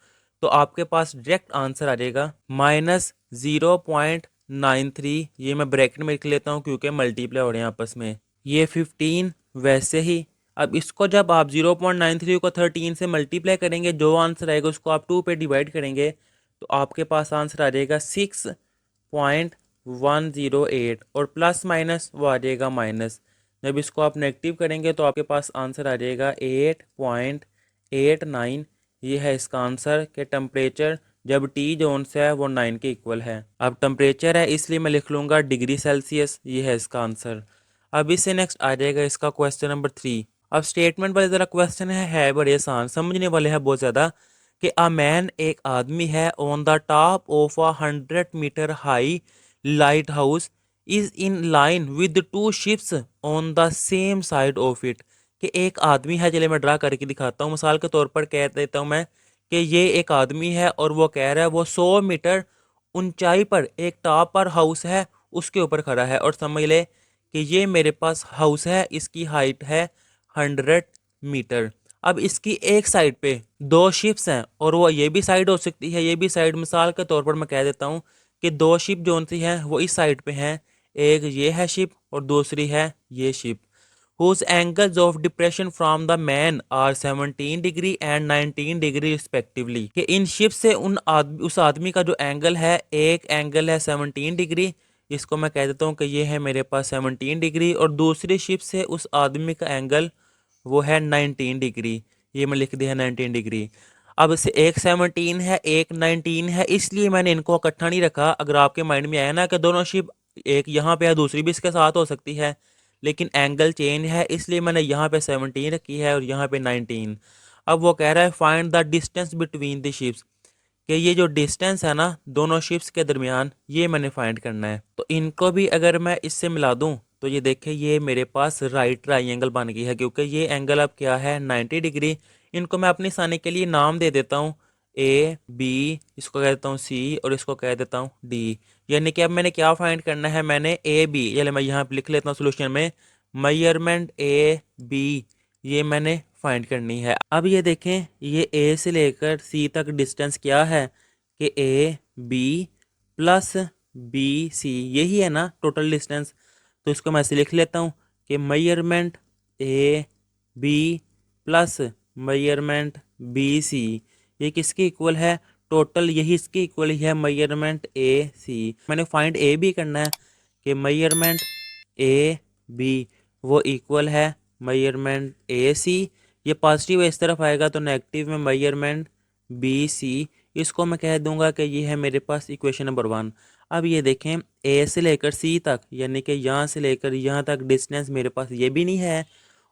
तो आपके पास डायरेक्ट आंसर आ जाएगा -0.93। ये मैं ब्रैकेट में लिख लेता हूँ क्योंकि मल्टीप्लाई हो रहे हैं आपस में। ये 15 वैसे ही। अब इसको जब आप 0.93 को 13 से मल्टीप्लाई करेंगे, जो आंसर आएगा उसको आप 2 पे डिवाइड करेंगे, तो आपके पास आंसर आ जाएगा 6.108 और प्लस माइनस वो आ जाएगा माइनस। जब इसको आप नेगेटिव करेंगे तो आपके पास आंसर आ जाएगा 8.89। ये है इसका आंसर कि टेम्परेचर जब टी जोन से है वो 9 के इक्वल है। अब टेम्परेचर है इसलिए मैं लिख लूँगा डिग्री सेल्सियस, ये है इसका आंसर। अब इससे नेक्स्ट आ जाएगा इसका क्वेश्चन नंबर 3। अब स्टेटमेंट वाले ज़रा क्वेश्चन है बड़े आसान, समझने वाले हैं बहुत ज़्यादा। कि अ मैन एक आदमी है on the top of 100 metre high lighthouse is in line with 2 ships on the same side of it. कि एक आदमी है, चलिए मैं ड्रा करके दिखाता हूँ, मिसाल के तौर पर कह देता हूँ मैं कि ये एक आदमी है और वो कह रहा है वो 100 मीटर ऊंचाई पर एक टॉप पर हाउस है उसके ऊपर खड़ा है, और समझ ले कि ये मेरे पास हाउस है, इसकी हाइट है 100 मीटर। अब इसकी एक साइड पे 2 शिप्स हैं और वो ये भी साइड हो सकती है ये भी साइड। मिसाल के तौर पर मैं कह देता हूँ कि 2 शिप जो सी हैं वो इस साइड पे हैं, एक ये है शिप और दूसरी है ये ship. whose angles of depression from the man are 17 degree and 19 degree respectively. कि इन शिप से उस आदमी का जो एंगल है, एक एंगल है 17 डिग्री, इसको मैं कह देता हूँ कि ये है मेरे पास 17 डिग्री, और दूसरी शिप से उस आदमी का एंगल वो है 19 डिग्री, ये मैं लिख दिया 19 डिग्री। अब से एक 17 है एक 19 है, इसलिए मैंने इनको इकट्ठा नहीं रखा। अगर आपके माइंड में आया ना कि दोनों शिप एक यहाँ पे है दूसरी भी इसके साथ हो सकती है, लेकिन एंगल चेंज है इसलिए मैंने यहाँ पे 17 रखी है और यहाँ पे 19। अब वो कह रहा है find the distance between the ships, कि ये जो डिस्टेंस है ना दोनों शिप्स के दरमियान ये मैंने फाइंड करना है। तो इनको भी अगर मैं इससे मिला दूं तो ये देखिए ये मेरे पास राइट ट्राइंगल बन गई है, क्योंकि ये एंगल अब क्या है 90 डिग्री। इनको मैं अपनी आसानी के लिए नाम दे देता हूँ ए बी, इसको कह देता हूँ सी और इसको कह देता हूँ डी। यानी कि अब मैंने क्या फाइंड करना है, मैंने ए बी, चलिए मैं यहाँ पे लिख लेता हूँ सोल्यूशन में, मेजरमेंट ए बी ये मैंने फाइंड करनी है। अब ये देखें, ये ए से लेकर सी तक डिस्टेंस क्या है कि A B plus B C, यही है ना टोटल डिस्टेंस। तो इसको मैं ऐसे लिख लेता हूँ कि measurement A B plus measurement B C, ये किसके इक्वल है, टोटल यही इसके इक्वल ही है, मेजरमेंट ए सी। मैंने फाइंड ए बी करना है कि मेजरमेंट ए बी वो इक्वल है मेजरमेंट ए सी। ये पॉजिटिव इस तरफ आएगा तो नेगेटिव में मेजरमेंट बी सी। इसको मैं कह दूंगा कि ये है मेरे पास इक्वेशन नंबर 1। अब ये देखें, ए से लेकर सी तक यानी कि यहाँ से लेकर यहाँ तक डिस्टेंस मेरे पास ये भी नहीं है,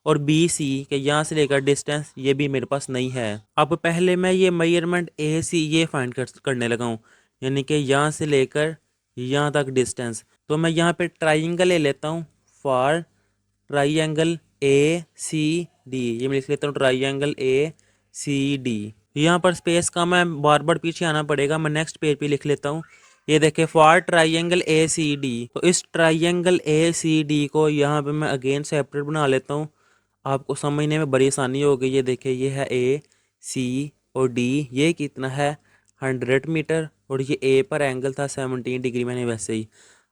और बी सी के यहाँ से लेकर डिस्टेंस ये भी मेरे पास नहीं है। अब पहले मैं ये मेजरमेंट ए सी ये फाइंड करने लगा हूँ, यानी कि यहाँ से लेकर यहाँ तक डिस्टेंस। तो मैं यहाँ पे ट्राइंगल ले लेता हूँ for triangle A C D, ये मैं लिख लेता हूँ ट्राइंगल ए सी डी। यहाँ पर स्पेस का मैं बार बार पीछे आना पड़ेगा, मैं नेक्स्ट पेज पे लिख लेता हूँ। ये देखे for triangle A C D, तो इस ट्राइंगल ए सी डी को यहाँ पे मैं अगेन सेपरेट बना लेता हूँ, आपको समझने में बड़ी आसानी हो गई। ये देखिए, ये है ए सी और डी, ये कितना है 100 मीटर, और ये ए पर एंगल था 17 डिग्री मैंने वैसे ही।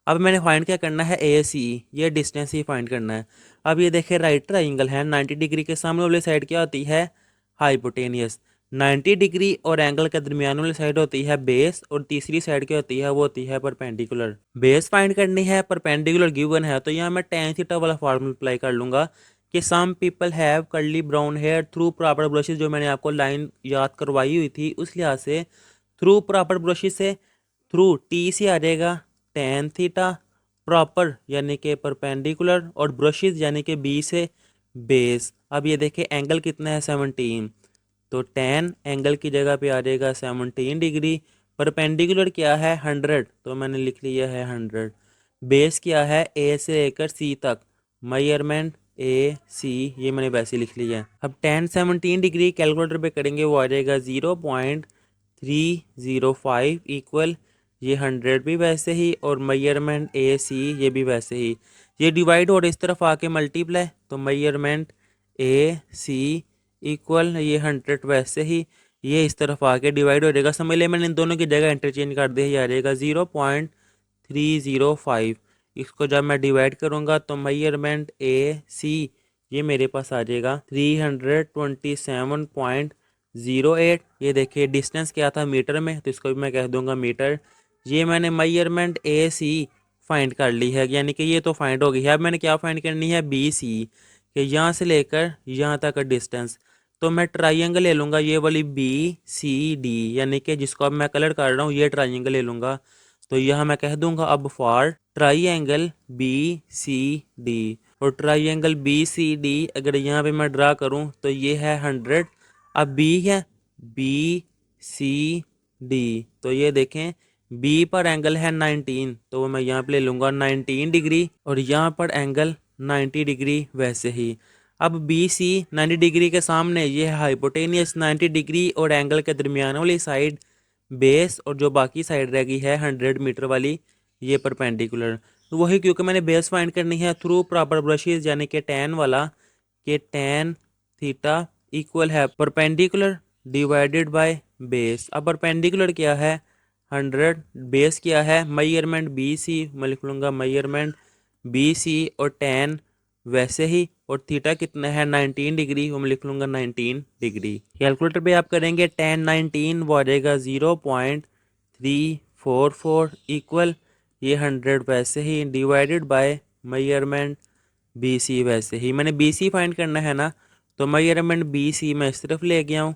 अब मैंने फाइंड क्या करना है, ए सी, ये डिस्टेंस ही फाइंड करना है। अब ये देखिए राइट ट्राइंगल है, 90 डिग्री के सामने वाली साइड क्या होती है, हाइपोटेनियस। 90 डिग्री और एंगल के दरमियान वाली साइड होती है बेस, और तीसरी साइड क्या होती है, वो होती है परपेंडिकुलर। बेस फाइंड करनी है, परपेंडिकुलर गिवन है, तो यहाँ मैं tan थीटा वाला फार्मूला अप्लाई कर लूँगा कि some people have curly brown hair through proper brushes, जो मैंने आपको लाइन याद करवाई हुई थी उस लिहाज से थ्रू प्रॉपर ब्रशेज से थ्रू टी से आ जाएगा tan थीटा, प्रॉपर यानी कि परपेंडिकुलर, और ब्रशेज यानी कि बी से बेस। अब ये देखें एंगल कितना है 17, तो tan एंगल की जगह पे आ जाएगा 17 डिग्री। परपेंडिकुलर क्या है 100, तो मैंने लिख लिया है 100। बेस क्या है ए से लेकर सी तक, मेजरमेंट ए सी, ये मैंने वैसे लिख लिया है। अब tan 17 डिग्री कैलकुलेटर पे करेंगे, वो आ जाएगा 0.305 इक्वल ये 100 भी वैसे ही, और मेजरमेंट ए सी ये भी वैसे ही। ये डिवाइड और इस तरफ आके मल्टीप्लाई, तो मेजरमेंट ए सी इक्वल ये 100 वैसे ही, ये इस तरफ आके डिवाइड हो जाएगा। समझ लिया मैंने इन दोनों की जगह इंटरचेंज कर दिया, ये आ जाएगा 0.305। इसको जब मैं डिवाइड करूँगा तो मेजरमेंट ए सी ये मेरे पास आ जाएगा 327.08। ये देखिए डिस्टेंस क्या था मीटर में, तो इसको भी मैं कह दूंगा मीटर। ये मैंने मेजरमेंट ए सी फाइंड कर ली है, यानी कि ये तो फाइंड हो गई है। अब मैंने क्या फाइंड करनी है, बी सी, कि यहाँ से लेकर यहाँ तक का डिस्टेंस। तो मैं ट्राइंगल ले लूँगा ये वाली बी सी डी, यानी कि जिसको अब मैं कलर कर रहा हूँ, ये ट्राइंगल ले लूँगा। तो यहाँ मैं कह दूंगा अब for triangle B C D, और ट्राइंगल बी सी डी अगर यहाँ पे मैं ड्रा करूँ तो ये है 100। अब बी है बी सी डी, तो ये देखें बी पर एंगल है 19, तो मैं यहाँ पे ले लूँगा 19 डिग्री, और यहाँ पर एंगल 90 डिग्री वैसे ही। अब बी सी 90 डिग्री के सामने ये है हाइपोटेनियस 90 डिग्री, और एंगल के दरमियान वाली साइड बेस, और जो बाकी साइड रह गई है 100 मीटर वाली ये परपेंडिकुलर। तो वही, क्योंकि मैंने बेस फाइंड करनी है थ्रू प्रॉपर ब्रशेज यानी कि tan वाला, कि tan थीटा इक्वल है परपेंडिकुलर डिवाइडेड बाय बेस। अब परपेंडिकुलर क्या है 100, बेस क्या है मेजरमेंट बी सी, मैं लिख लूँगा मेजरमेंट बी सी, और tan वैसे ही, और थीटा कितना है 19 डिग्री, वो मैं लिख लूँगा 19 डिग्री। कैलकुलेटर पे आप करेंगे tan 19 वो आ जाएगा 0.344 इक्वल ये 100 वैसे ही divided by measurement B C वैसे ही। मैंने बी सी फाइंड करना है ना, तो मेजरमेंट बी सी मैं इस तरफ ले गया हूँ,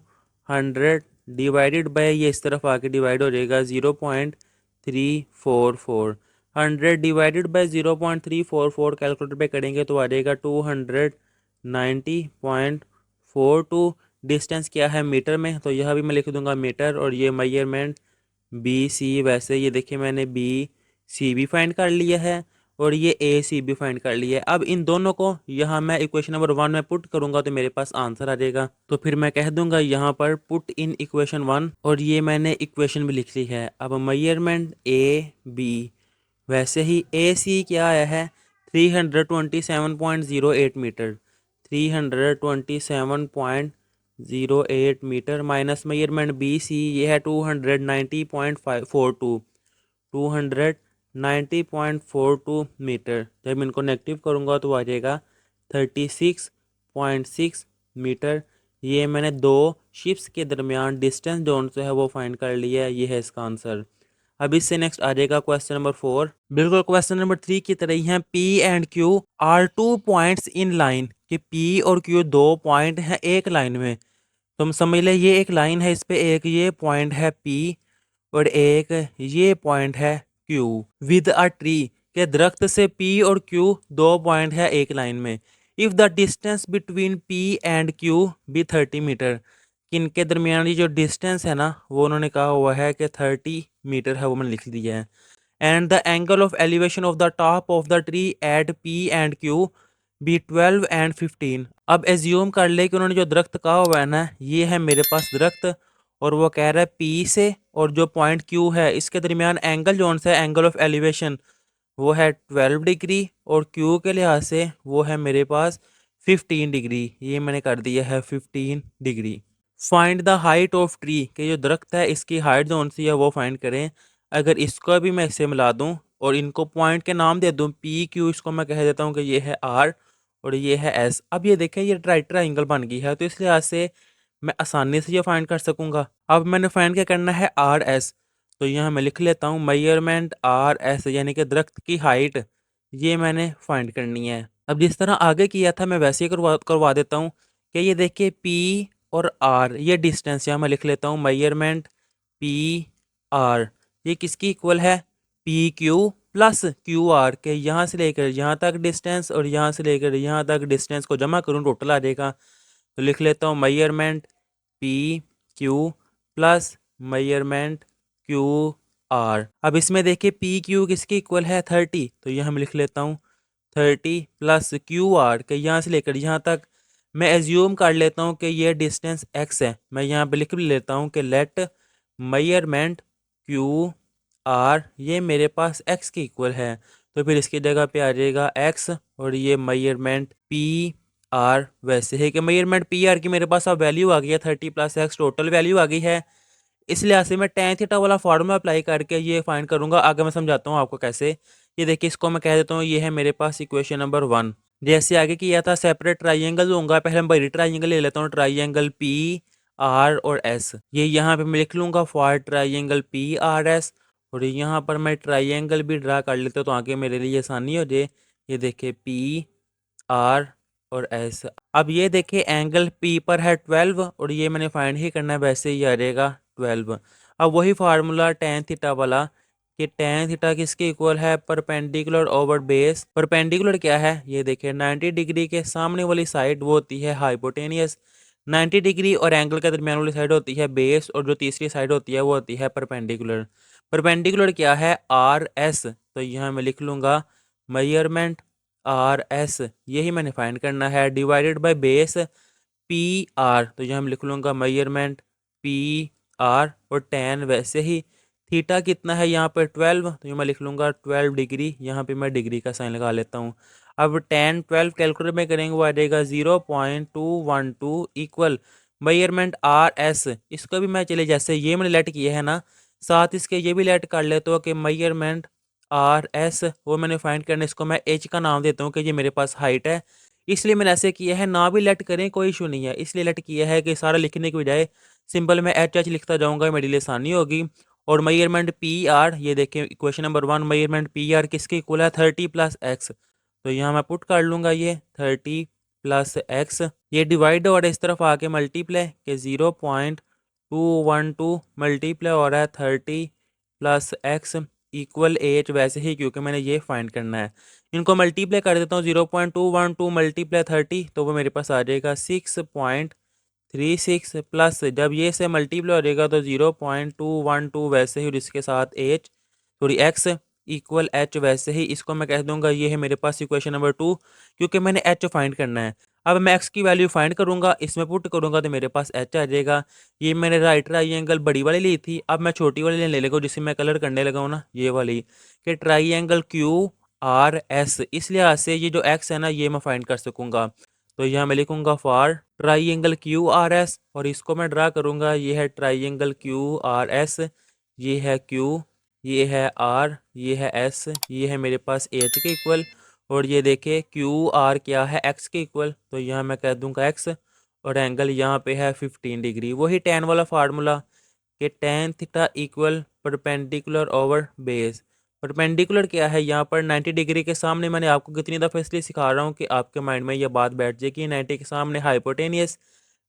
100 डिवाइडेड बाय ये इस तरफ आके डिवाइड हो जाएगा 0.344। 100 डिवाइडेड बाय 0.344 कैलकुलेटर पे करेंगे तो आ जाएगा 290.42। डिस्टेंस क्या है मीटर में, तो यह भी मैं लिख दूंगा मीटर, और ये मेजरमेंट बी सी वैसे ये देखिए मैंने बी सी भी फाइंड कर लिया है, और ये ए सी भी फाइंड कर लिया है। अब इन दोनों को यहाँ मैं इक्वेशन नंबर 1 में पुट करूँगा तो मेरे पास आंसर आ जाएगा। तो फिर मैं कह दूंगा यहाँ पर पुट इन इक्वेशन 1, और ये मैंने इक्वेशन भी लिख ली है। अब मेजरमेंट ए बी वैसे ही ए सी क्या आया है 327.08 metre, 327.08 metre minus measurement B C ये है 290.42 290.42 मीटर। जब इनको नेगेटिव करूँगा तो आ जाएगा 36.6 मीटर। ये मैंने दो शिप्स के दरमियान डिस्टेंस जोन से है वो फाइंड कर लिया है। ये है इसका आंसर। अब इससे नेक्स्ट आ जाएगा क्वेश्चन नंबर 4। बिल्कुल क्वेश्चन नंबर 3 की तरह ही है। P and Q R two points in line, कि पी और क्यू दो पॉइंट हैं एक लाइन में। तो हम समझ लें ये एक लाइन है, इस पे एक ये पॉइंट है पी और एक ये पॉइंट है क्यू। विद अ ट्री, के दरख्त से पी और क्यू दो पॉइंट है एक लाइन में। If the distance between P and Q be 30 metre, इनके दरमियान जो डिस्टेंस है ना वो उन्होंने कहा हुआ है कि 30 मीटर है, वो मैंने लिख दिया है। And the angle of elevation of the top of the tree at P and Q be 12 and 15। अब एज्यूम कर ले कि उन्होंने जो दरख्त कहा हुआ है ना, ये है मेरे पास दरख्त, और वो कह रहा है पी से और जो पॉइंट क्यू है इसके दरमियान एंगल जोन से एंगल ऑफ एलिवेशन वो है 12 डिग्री, और क्यू के लिहाज से वो है मेरे पास 15 डिग्री। ये मैंने कर दिया है 15 degree. Find the height of tree, के जो दरख्त है इसकी हाइट जोन सी है वो फाइंड करें। अगर इसको भी मैं इससे मिला दूं और इनको पॉइंट के नाम दे दूं पी क्यू, इसको मैं कह देता हूं कि ये है आर और ये है एस। अब ये देखें ये राइट ट्राइंगल बन गई है, तो इस लिहाज से मैं आसानी से ये फाइंड कर सकूंगा। अब मैंने फाइंड क्या करना है, आर एस। तो यहाँ मैं लिख लेता हूँ मेजरमेंट आर एस, यानी कि दरख्त की हाइट ये मैंने फाइंड करनी है। अब जिस तरह आगे किया था मैं वैसे ही करवा देता हूँ कि ये देखिए पी और आर ये डिस्टेंस यहाँ मैं लिख लेता हूँ मेजरमेंट पी आर, ये किसकी इक्वल है, P Q plus Q R के यहाँ से लेकर यहाँ तक डिस्टेंस और यहाँ से लेकर यहाँ तक डिस्टेंस को जमा करूँ टोटल आ जाएगा। तो लिख लेता हूँ measurement P Q plus measurement Q R. अब इसमें देखिए पी क्यू किसकी इक्वल है 30, तो यहाँ मैं लिख लेता हूँ 30 प्लस क्यू आर के यहाँ से लेकर यहाँ तक मैं एज्यूम कर लेता हूँ कि ये डिस्टेंस x है। मैं यहाँ पे लिख भी लेता हूँ कि लेट मेजरमेंट क्यू आर ये मेरे पास x के इक्वल है, तो फिर इसकी जगह पे आ जाएगा x और ये मेजरमेंट पी आर वैसे है कि मेजरमेंट पी आर की मेरे पास अब वैल्यू आ गई है 30 प्लस x टोटल वैल्यू आ गई है। इस लिहाज से मैं tan थीटा वाला फार्मूला अप्लाई करके ये फाइंड करूंगा। आगे मैं समझाता हूँ आपको कैसे। ये देखिए इसको मैं कह देता हूँ ये है मेरे पास इक्वेशन नंबर 1। जैसे आगे किया था सेपरेट ट्राइंगल होगा, पहले मैं बड़ी ट्राइंगल ले लेता हूँ, ट्राइंगल पी आर और एस। ये यहाँ पे मैं लिख लूँगा for triangle P R S, और यहाँ पर मैं ट्राइंगल भी ड्रा कर लेता हूँ तो आगे मेरे लिए आसानी हो जाए। ये देखिए पी आर और एस। अब ये देखिए एंगल पी पर है 12 और ये मैंने फाइंड ही करना है, वैसे ही आ जाएगा 12। अब वही फार्मूला टेन थीटा वाला कि टेन थीटा किसके इक्वल है, परपेंडिकुलर ओवर बेस। परपेंडिकुलर क्या है, ये देखिए 90 डिग्री के सामने वाली साइड वो होती है हाइपोटेनियस, 90 डिग्री और एंगल के दरमियान वाली साइड होती है बेस, और जो तीसरी साइड होती है वो होती है परपेंडिकुलर। परपेंडिकुलर क्या है, आर एस। तो यहाँ मैं लिख लूँगा मेजरमेंट आर एस, यही मैंने फाइंड करना है, divided by base P R. तो यहाँ मैं लिख लूँगा मेजरमेंट पी आर और टेन वैसे ही थीटा कितना है यहाँ पर 12, तो ये मैं लिख लूँगा 12 डिग्री। यहाँ पे मैं डिग्री का साइन लगा लेता हूँ। अब 10 12 कैलकुलेट में करेंगे वो आ जाएगा 0.212 इक्वल मेजरमेंट आर एस। इसको भी मैं चले जैसे ये मैंने लेट किया है ना, साथ इसके ये भी लेट कर लेता हूँ कि मेजरमेंट आर एस वो मैंने फाइंड करना, इसको मैं एच का नाम देता हूँ कि ये मेरे पास हाइट है, इसलिए मैंने ऐसे किया है। ना भी लेट करें कोई इशू नहीं है, इसलिए लेट किया है कि सारा लिखने की बजाय सिंपल मैं एच एच लिखता जाऊँगा, मेरे लिए आसानी होगी। और मेजरमेंट पी आर ये देखें equation number 1 measurement P R किसके इक्वल है 30 प्लस एक्स। तो यहाँ मैं पुट कर लूँगा ये 30 प्लस एक्स, ये डिवाइड और इस तरफ आके मल्टीप्लाई के 0.212 मल्टीप्लाई हो रहा है 30 प्लस एक्स इक्वल एच वैसे ही, क्योंकि मैंने ये फाइंड करना है। इनको मल्टीप्लाई कर देता हूँ 0.212 मल्टीप्लाई 30, तो वो मेरे पास आ जाएगा 6.36 प्लस जब ये से मल्टीप्लाई हो जाएगा तो 0.212 वैसे ही, और इसके साथ H sorry x equal H वैसे ही, इसको मैं कह दूंगा ये है मेरे पास इक्वेशन नंबर 2, क्योंकि मैंने एच फाइंड करना है। अब मैं एक्स की वैल्यू फाइंड करूंगा, इसमें पुट करूंगा तो मेरे पास एच आ जाएगा। ये मैंने राइट ट्राइंगल बड़ी वाली ली थी, अब मैं छोटी वाली ले लेगा जिसे मैं कलर करने लगा हूँ ना, ये वाली कि ट्राइंगल क्यू आर एस। इस लिहाज से ये जो एक्स है ना ये मैं फाइंड कर सकूंगा। तो यहाँ मैं लिखूंगा for triangle Q R S, और इसको मैं ड्रा करूंगा। ये है ट्राइंगल क्यू आर एस, ये है क्यू, ये है आर, ये है एस, ये है मेरे पास एच के इक्वल, और ये देखिए क्यू आर क्या है, एक्स के इक्वल। तो यहाँ मैं कह दूंगा एक्स, और एंगल यहाँ पे है 15 डिग्री। वही टेन वाला फार्मूला कि tan theta equal perpendicular over base. Perpendicular क्या है, यहाँ पर 90 डिग्री के सामने, मैंने आपको कितनी दफ़ा इसलिए सिखा रहा हूँ कि आपके माइंड में यह बात बैठ जाए कि 90 के सामने हाइपोटेनियस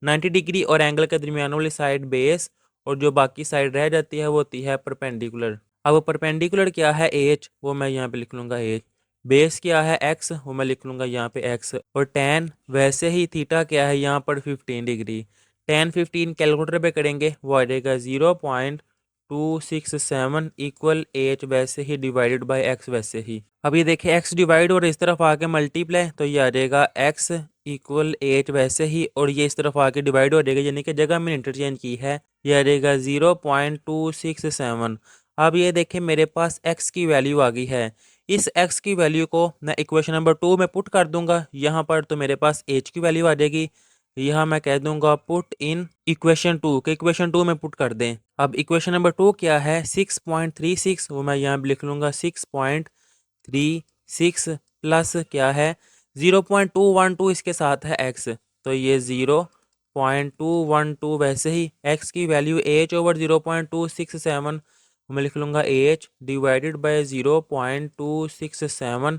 90 डिग्री और एंगल के दरमियान वाली साइड बेस, और जो बाकी साइड रह जाती है वो होती है परपेंडिकुलर। अब परपेंडिकुलर क्या है एच, वो मैं यहाँ पे लिख लूँगा एच। बेस क्या है एक्स, वो मैं लिख लूँगा यहाँ पे एक्स। और टेन वैसे ही थीटा क्या है यहाँ पर 15 डिग्री। 10 15 कैलकुलेटर पे करेंगे, वो आ जाएगा 0.267 इक्वल एच वैसे ही डिवाइडेड बाय एक्स वैसे ही। अब ये देखिए एक्स डिवाइड और इस तरफ आके मल्टीप्लाई, तो ये आ जाएगा एक्स इक्वल एच वैसे ही, और ये इस तरफ आके डिवाइड हो जाएगा, यानी कि जगह मैंने इंटरचेंज की है। ये आ जाएगा 0.267। अब ये देखें मेरे पास x की वैल्यू आ गई है। इस x की वैल्यू को मैं इक्वेशन नंबर 2 में पुट कर दूंगा यहाँ पर, तो मेरे पास h की वैल्यू आ जाएगी। यहाँ मैं कह दूंगा पुट इन इक्वेशन 2 के इक्वेशन 2 में पुट कर दें। अब इक्वेशन नंबर 2 क्या है 6.36, वो मैं यहाँ लिख लूँगा 6.36 प्लस क्या है 0.212 इसके साथ है x, तो ये 0.212 वैसे ही x की वैल्यू h ओवर 0.267, मैं लिख लूँगा H divided by 0.267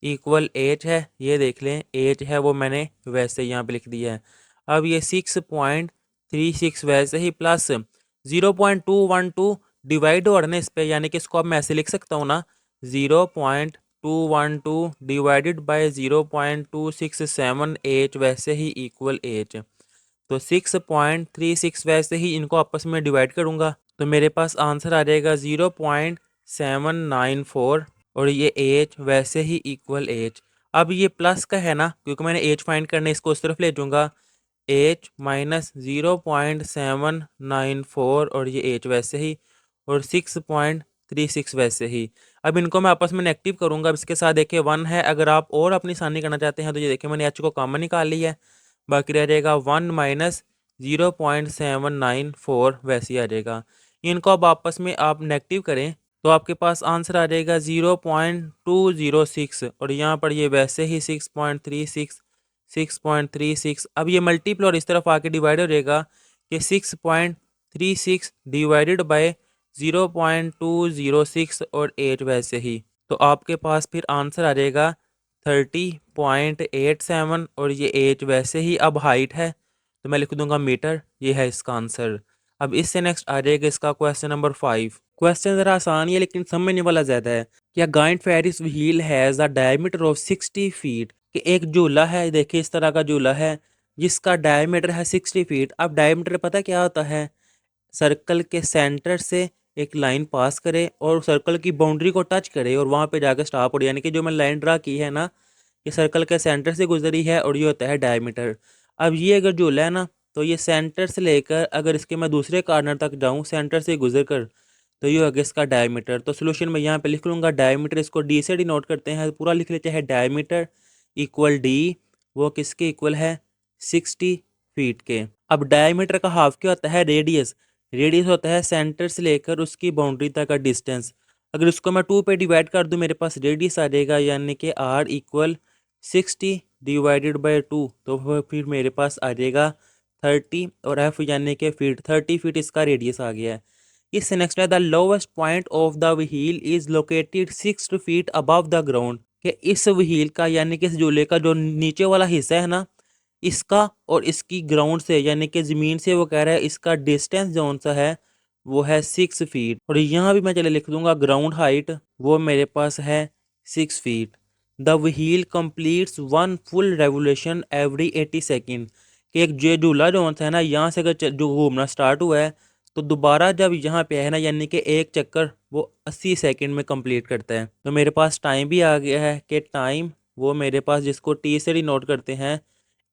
equal H है। ये देख लें एच है वो मैंने वैसे यहाँ पे लिख दिया है। अब ये 6.36 वैसे ही प्लस 0.212 डिवाइड हो रहा है इस पर, यानी कि इसको अब मैं ऐसे लिख सकता हूँ ना, 0.212 डिवाइडेड बाय 0.267 एच वैसे ही इक्वल एच। तो 6.36 वैसे ही इनको आपस में डिवाइड करूँगा, तो मेरे पास आंसर आ जाएगा 0.794, और ये एच वैसे ही इक्वल एच। अब ये प्लस का है ना, क्योंकि मैंने एच फाइंड करने इसको उस तरफ ले जाऊँगा, एच माइनस 0.794 और ये एच वैसे ही, और 6.36 वैसे ही। अब इनको मैं आपस में नेगेटिव करूँगा। अब इसके साथ देखिए 1 है, अगर आप और अपनी आसानी करना चाहते हैं तो ये देखिए मैंने एच को कॉमन निकाल लिया है, बाकी रह जाएगा 1 माइनस 0.794 वैसे ही आ जाएगा। इनको अब आपस में आप नेगेटिव करें तो आपके पास आंसर आ जाएगा 0.206, और यहाँ पर ये वैसे ही 6.36। अब ये मल्टीपल और इस तरफ आके डिवाइड हो जाएगा कि 6.36 डिवाइडेड बाय 0.206 और 8 वैसे ही, तो आपके पास फिर आंसर आ जाएगा 30.87, और ये एज वैसे ही अब हाइट है तो मैं लिख दूंगा मीटर। ये है इसका आंसर। अब इससे नेक्स्ट आ जाएगा इसका क्वेश्चन नंबर 5। क्वेश्चन ज़रा आसान है लेकिन समझने वाला ज़्यादा है। क्या giant Ferris wheel has a diameter of 60 feet, कि एक झूला है, देखिए इस तरह का झूला है जिसका डायमीटर है 60 फीट। अब डायमीटर पता क्या होता है, सर्कल के सेंटर से एक लाइन पास करे और सर्कल की बाउंड्री को टच करे और वहाँ पे जाकर स्टॉप हो, यानी कि जो मैं लाइन ड्रा की है ना, ये सर्कल के सेंटर से गुजरी है और ये होता है डायमीटर। अब ये अगर झूला है ना, तो ये सेंटर से लेकर अगर इसके मैं दूसरे कॉर्नर तक जाऊँ सेंटर से गुजर कर, तो ये होगा इसका डायमीटर। तो सोल्यूशन में यहाँ पे लिख लूँगा डायमीटर, इसको डी से डिनोट करते हैं, पूरा लिख लेते हैं डायमीटर इक्वल डी, वो किसके इक्वल है 60 फीट के। अब डायमीटर का हाफ क्या होता है रेडियस, रेडियस होता है सेंटर से लेकर उसकी बाउंड्री तक का डिस्टेंस। अगर उसको मैं 2 पे डिवाइड कर दूं मेरे पास रेडियस आ जाएगा, यानी कि आर इक्वल 60 डिवाइडेड बाय 2, तो फिर मेरे पास आ जाएगा 30, और एफ यानी कि फीट, 30 फीट इसका रेडियस आ गया है। इससे नेक्स्ट है the lowest point of the wheel is located 6 feet above the ground, कि इस व्हील का यानी कि इस झूले का जो नीचे वाला हिस्सा है ना, इसका और इसकी ग्राउंड से यानी कि ज़मीन से वो कह रहा है इसका डिस्टेंस जौन सा है वो है 6 फीट, और यहाँ भी मैं चले लिख दूंगा ग्राउंड हाइट वो मेरे पास है 6 feet. The wheel completes 1 full revolution every 80 second, कि एक जो झूला जो है ना, यहाँ से अगर जो घूमना स्टार्ट हुआ है तो दोबारा जब यहाँ पे है ना, यानी कि एक चक्कर वो 80 सेकेंड में कंप्लीट करता है। तो मेरे पास टाइम भी आ गया है कि टाइम वो मेरे पास जिसको टी से डिनोट करते हैं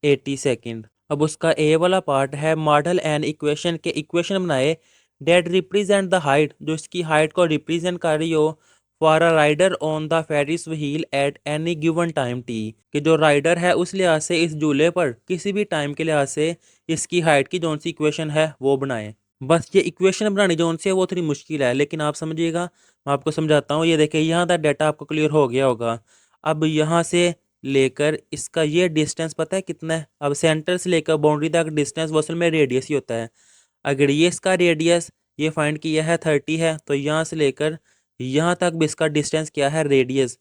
80 सेकेंड। अब उसका ए वाला पार्ट है मॉडल एंड इक्वेशन, के इक्वेशन बनाए डेट रिप्रेजेंट द हाइट, जो इसकी हाइट को रिप्रेजेंट कर रही हो for a rider on the Ferris wheel at any given time t, कि जो राइडर है उस लिहाज से इस झूले पर किसी भी टाइम के लिहाज से इसकी हाइट की जौन सी इक्वेशन है वो बनाए। बस ये इक्वेशन बनानी जौन सी है वो थोड़ी मुश्किल है, लेकिन आप समझिएगा, मैं आपको समझाता हूँ। ये देखिए यहाँ तक डाटा आपको क्लियर हो गया होगा। अब यहाँ से लेकर इसका ये डिस्टेंस पता है कितना है? अब सेंटर से लेकर बाउंड्री तक डिस्टेंस वो असल में रेडियस ही होता है। अगर ये इसका रेडियस ये फाइंड किया है 30 है, तो यहाँ से लेकर यहाँ तक भी इसका डिस्टेंस क्या है, रेडियस,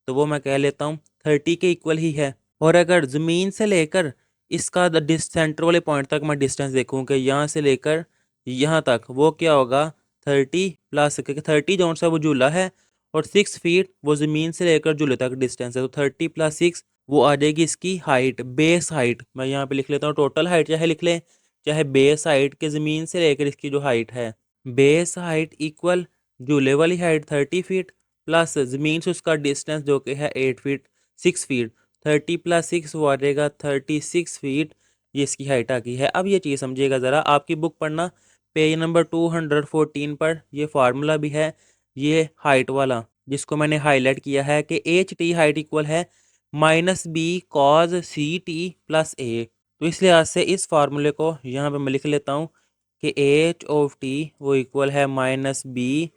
तो वो मैं कह लेता हूँ 30 के इक्वल ही है। और अगर ज़मीन से लेकर इसका सेंटर वाले पॉइंट तक मैं डिस्टेंस देखूँ कि यहाँ से लेकर यहाँ तक वो क्या होगा, 30 प्लस, क्योंकि 30 जौन सा वो झूला है और 6 फीट वो ज़मीन से लेकर झूले तक डिस्टेंस है, तो 30 प्लस 6 वो आ जाएगी इसकी हाइट, बेस हाइट। मैं यहाँ पे लिख लेता हूँ, टोटल हाइट चाहे लिख लें चाहे बेस हाइट के ज़मीन से लेकर इसकी जो हाइट है, बेस हाइट इक्वल झूले वाली हाइट 30 फीट प्लस ज़मीन से उसका डिस्टेंस जो कि है 8 फीट, 6 फीट, 30 प्लस 6 वो आ जाएगा 36 फीट। ये इसकी हाइट आ गई है। अब ये चीज़ समझिएगा ज़रा, आपकी बुक पढ़ना पेज नंबर 214 पर ये फार्मूला भी है, ये हाइट वाला जिसको मैंने हाईलाइट किया है कि एच टी हाइट इक्वल है -b cos C T plus A. तो इस लिहाज से इस फार्मूले को यहाँ पे मैं लिख लेता हूँ कि एच ऑफ टी वो इक्वल है -b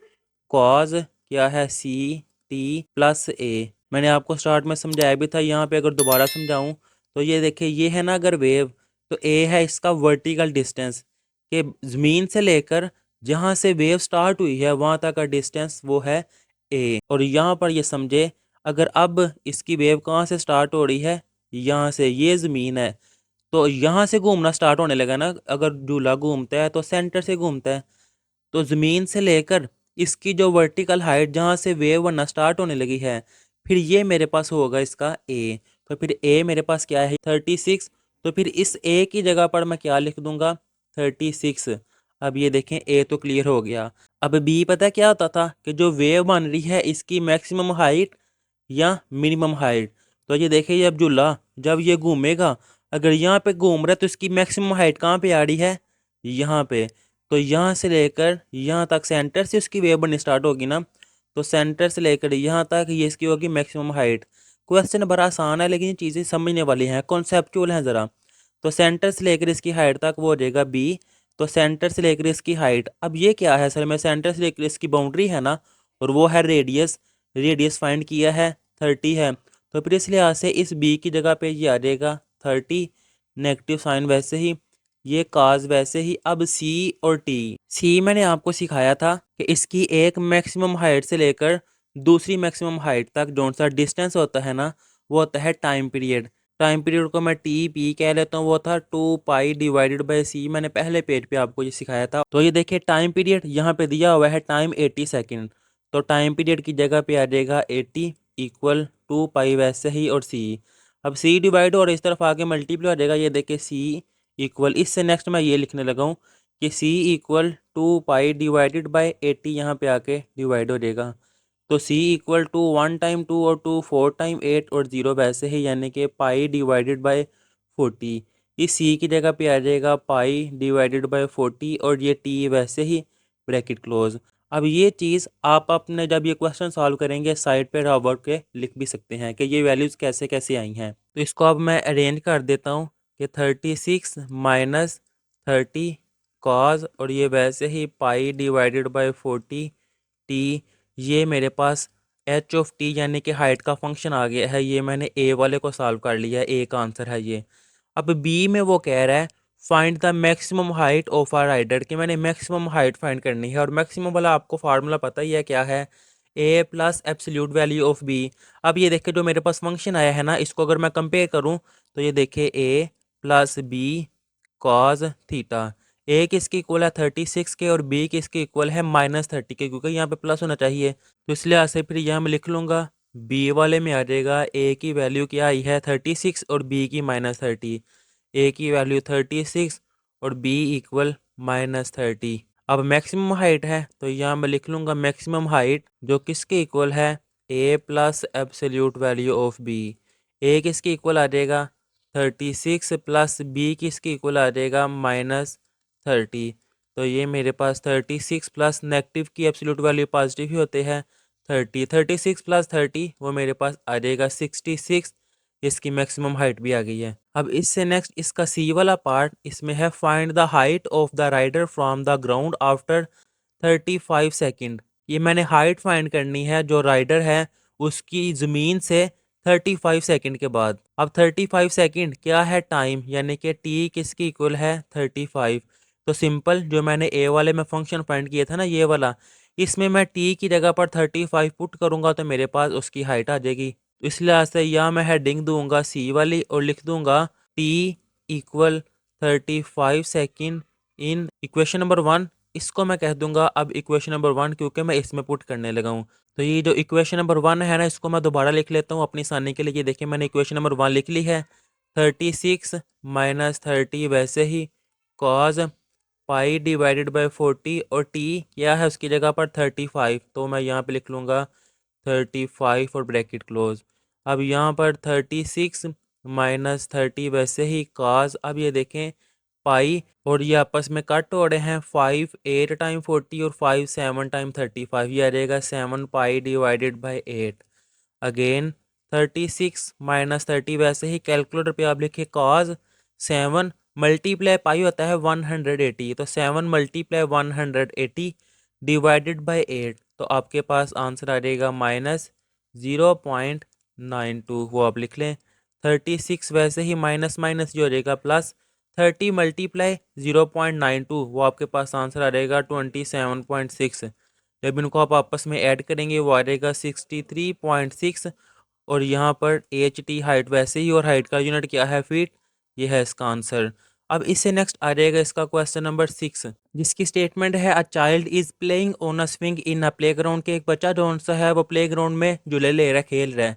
कॉज क्या है सी टी प्लस ए। मैंने आपको स्टार्ट में समझाया भी था, यहाँ पे अगर दोबारा समझाऊँ तो ये देखिए, ये है ना अगर वेव, तो ए है इसका वर्टिकल डिस्टेंस, कि ज़मीन से लेकर जहाँ से वेव स्टार्ट हुई है वहाँ तक का डिस्टेंस वो है ए। और यहाँ पर ये समझे, अगर अब इसकी वेव कहाँ से स्टार्ट हो रही है, यहाँ से, ये ज़मीन है, तो यहाँ से घूमना स्टार्ट होने लगा ना, अगर झूला घूमता है तो सेंटर से घूमता है, तो ज़मीन से लेकर इसकी जो वर्टिकल हाइट जहाँ से वेव बनना स्टार्ट होने लगी है, फिर ये मेरे पास होगा इसका ए। तो फिर ए मेरे पास क्या है, 36। तो फिर इस ए की जगह पर मैं क्या लिख दूंगा, 36। अब ये देखें ए तो क्लियर हो गया। अब बी पता क्या होता था कि जो वेव बन रही है इसकी मैक्सिमम हाइट या मिनिमम हाइट। तो ये देखिए, जब झूला जब ये घूमेगा, अगर यहाँ पे घूम रहा है तो इसकी मैक्सिमम हाइट कहाँ पे आ रही है, यहाँ पे। तो यहाँ से लेकर यहाँ तक सेंटर से उसकी वेव बननी स्टार्ट होगी ना, तो सेंटर से लेकर यहाँ तक ये इसकी होगी मैक्सिमम हाइट। क्वेश्चन बड़ा आसान है लेकिन ये चीज़ें समझने वाली हैं, कॉन्सेप्चुअल हैं ज़रा। तो सेंटर से लेकर इसकी हाइट तक वो हो जाएगा बी। तो सेंटर से लेकर इसकी हाइट, अब ये क्या है सर, मैं सेंटर से लेकर इसकी बाउंड्री है ना, और वो है रेडियस, रेडियस फाइंड किया है 30 है। तो फिर इस लिहाज से इस बी की जगह पे ये आ जाएगा 30, नेगेटिव साइन वैसे ही, ये काज वैसे ही। अब सी और टी, सी मैंने आपको सिखाया था कि इसकी एक मैक्सिमम हाइट से लेकर दूसरी मैक्सिमम हाइट तक जो सा डिस्टेंस होता है ना, वो होता है टाइम पीरियड। टाइम पीरियड को मैं टी पी कह लेता हूँ, वो था 2 पाई डिवाइडेड बाई सी। मैंने पहले पेज पे आपको ये सिखाया था। तो ये देखिए, टाइम पीरियड यहाँ पे दिया हुआ है टाइम 80 सेकेंड, तो टाइम पीरियड की जगह पे आ जाएगा 80 इक्वल 2 पाई वैसे ही और सी। अब सी डिवाइड और इस तरफ आके मल्टीप्लाई हो जाएगा। ये देखिए सी इक्वल, इससे नेक्स्ट मैं ये लिखने लगा हूँ कि सी इक्वल 2 पाई डिवाइडेड बाई 80, यहाँ पे आके डिवाइड हो जाएगा। तो सी इक्वल टू 1 टाइम 2 और 2 4 टाइम 8 और 0 वैसे ही, यानी कि पाई डिवाइडेड बाई 40। इस सी की जगह पे आ जाएगा पाई डिवाइडेड बाई 40 और ये टी वैसे ही, ब्रैकेट क्लोज। अब ये चीज़ आप अपने जब ये क्वेश्चन सॉल्व करेंगे साइड पे रबर के लिख भी सकते हैं कि ये वैल्यूज़ कैसे कैसे आई हैं। तो इसको अब मैं अरेंज कर देता हूँ कि 36 माइनस 30 कॉज, और ये वैसे ही पाई डिवाइडेड बाई 40 टी। ये मेरे पास एच ऑफ टी यानी कि हाइट का फंक्शन आ गया है। ये मैंने ए वाले को सॉल्व कर लिया है, ए का आंसर है ये। अब बी में वो कह रहा है find the maximum height of a rider, कि मैंने मैक्सिमम हाइट फाइंड करनी है। और मैक्सिमम वाला आपको फार्मूला पता ही है क्या है, A plus absolute value of B. अब ये देखिए, जो मेरे पास फंक्शन आया है ना, इसको अगर मैं कंपेयर करूँ तो ये देखिए ए प्लस बी कॉज थीटा। ए किसके इक्वल है 36 के और बी किसके इक्वल है -30 के, क्योंकि यहाँ पे प्लस होना चाहिए। तो इसलिए आज से फिर यहाँ मैं लिख लूँगा, बी वाले में आ जाएगा ए की वैल्यू क्या आई है 36 और बी की -30। ए की वैल्यू 36 और बी इक्वल -30। अब मैक्सिमम हाइट है तो यहाँ मैं लिख लूँगा मैक्सिमम हाइट जो किसके इक्वल है, A plus absolute value of B. A किसके इक्वल आ जाएगा 36 प्लस बी किसके इक्वल आ जाएगा -30। तो ये मेरे पास 36 प्लस नेगेटिव की एब्सोल्यूट वैल्यू पॉजिटिव ही होते हैं, 36 प्लस 30 वो मेरे पास आ जाएगा 66। इसकी मैक्सिमम हाइट भी आ गई है। अब इससे नेक्स्ट इसका सी वाला पार्ट, इसमें है find the height of the rider from the ground after 35 second. ये मैंने हाइट फाइंड करनी है जो राइडर है उसकी ज़मीन से 35 सेकेंड के बाद। अब 35 सेकेंड क्या है टाइम, यानी कि टी किसकी इक्वल है 35। तो सिंपल, जो मैंने ए वाले में फंक्शन फाइंड किया था ना ये वाला, इसमें मैं टी की जगह पर 35 पुट करूंगा तो मेरे पास उसकी हाइट आ जाएगी। तो इस लिहाज से यहाँ मैं हेडिंग दूंगा सी वाली और लिख दूंगा T equal 35 second in equation number 1। इसको मैं कह दूंगा अब इक्वेशन नंबर 1, क्योंकि मैं इसमें पुट करने लगा हूँ। तो ये जो इक्वेशन नंबर 1 है ना, इसको मैं दोबारा लिख लेता हूँ अपनी आसानी के लिए। ये देखिए मैंने इक्वेशन नंबर 1 लिख ली है। 36 माइनस 30 वैसे ही कॉज पाई डिवाइडेड बाई 40, और टी क्या है उसकी जगह पर 35, तो मैं यहाँ पे लिख लूँगा 35 और ब्रैकेट क्लोज। अब यहाँ पर 36 माइनस 30 वैसे ही काज, अब ये देखें पाई और ये आपस में कट हो रहे हैं। 5 8 टाइम 40 और 5 7 टाइम 35, ये आ जाएगा 7 पाई डिवाइडेड बाई 8। अगेन 36 माइनस 30 वैसे ही कैलकुलेटर पे आप लिखे कॉज 7 मल्टीप्लाई पाई होता है 180, तो 7 मल्टीप्लाई 180 डिवाइडेड बाई 8, तो आपके पास आंसर आ जाएगा -0.92। वो आप लिख लें। 36 वैसे ही माइनस माइनस जो हो जाएगा प्लस, 30 मल्टीप्लाई 0.92, वो आपके पास आंसर आ जाएगा 27.6। जब इनको आप आपस में ऐड करेंगे वो आ जाएगा 63.6। और यहाँ पर एच टी हाइट वैसे ही, और हाइट का यूनिट क्या है फीट, ये है इसका आंसर। अब इससे नेक्स्ट आ जाएगा इसका क्वेश्चन नंबर 6, जिसकी स्टेटमेंट है a child is playing on a swing in a play ground, के एक बच्चा जो सा है वो प्ले ग्राउंड में झूले ले रहा है, खेल रहा है।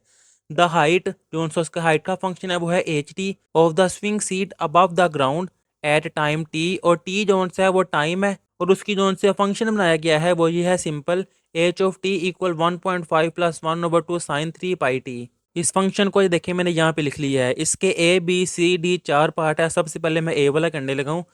द हाइट जो सा उसका हाइट का फंक्शन है वो है H T of the swing seat above the ground at time T, और टी जो सा है वो टाइम है, और उसकी जो से फंक्शन बनाया गया है वो ये है simple, h of T equal 1.5 plus 1/2 sine 3 pi t. इस फंक्शन को ये देखिए मैंने यहाँ पे लिख लिया है। इसके A B C D 4 part है। सबसे पहले मैं ए वाला करने लगा हूँ।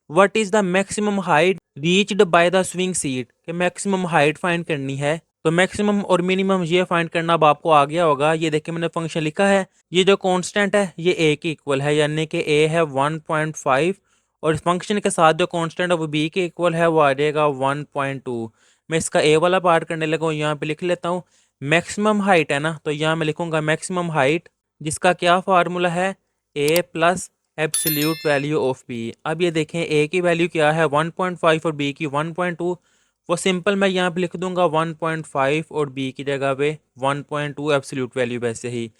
What is the maximum height reached by the swing seat, के मैक्सिमम हाइट फाइंड करनी है। तो मैक्सिमम और मिनिमम ये फाइंड करना अब आपको आ गया होगा। ये देखिए मैंने फंक्शन लिखा है। ये जो कांस्टेंट है ये ए के इक्वल है, यानी कि ए है 1.5, और इस फंक्शन के साथ जो कांस्टेंट है वो बी के इक्वल है, वो आ जाएगा 1.2। मैं इसका ए वाला पार्ट करने लगा हूँ। यहाँ पे लिख लेता हूँ मैक्सिमम हाइट है ना, तो यहाँ मैं लिखूंगा मैक्सिमम हाइट, जिसका क्या फार्मूला है, A plus absolute value of B. अब ये देखें ए की वैल्यू क्या है 1.5 और बी की 1.2। वो सिंपल मैं यहाँ पे लिख दूंगा 1.5 और बी की जगह पे 1.2 एब्सोल्यूट वैल्यू वैसे ही।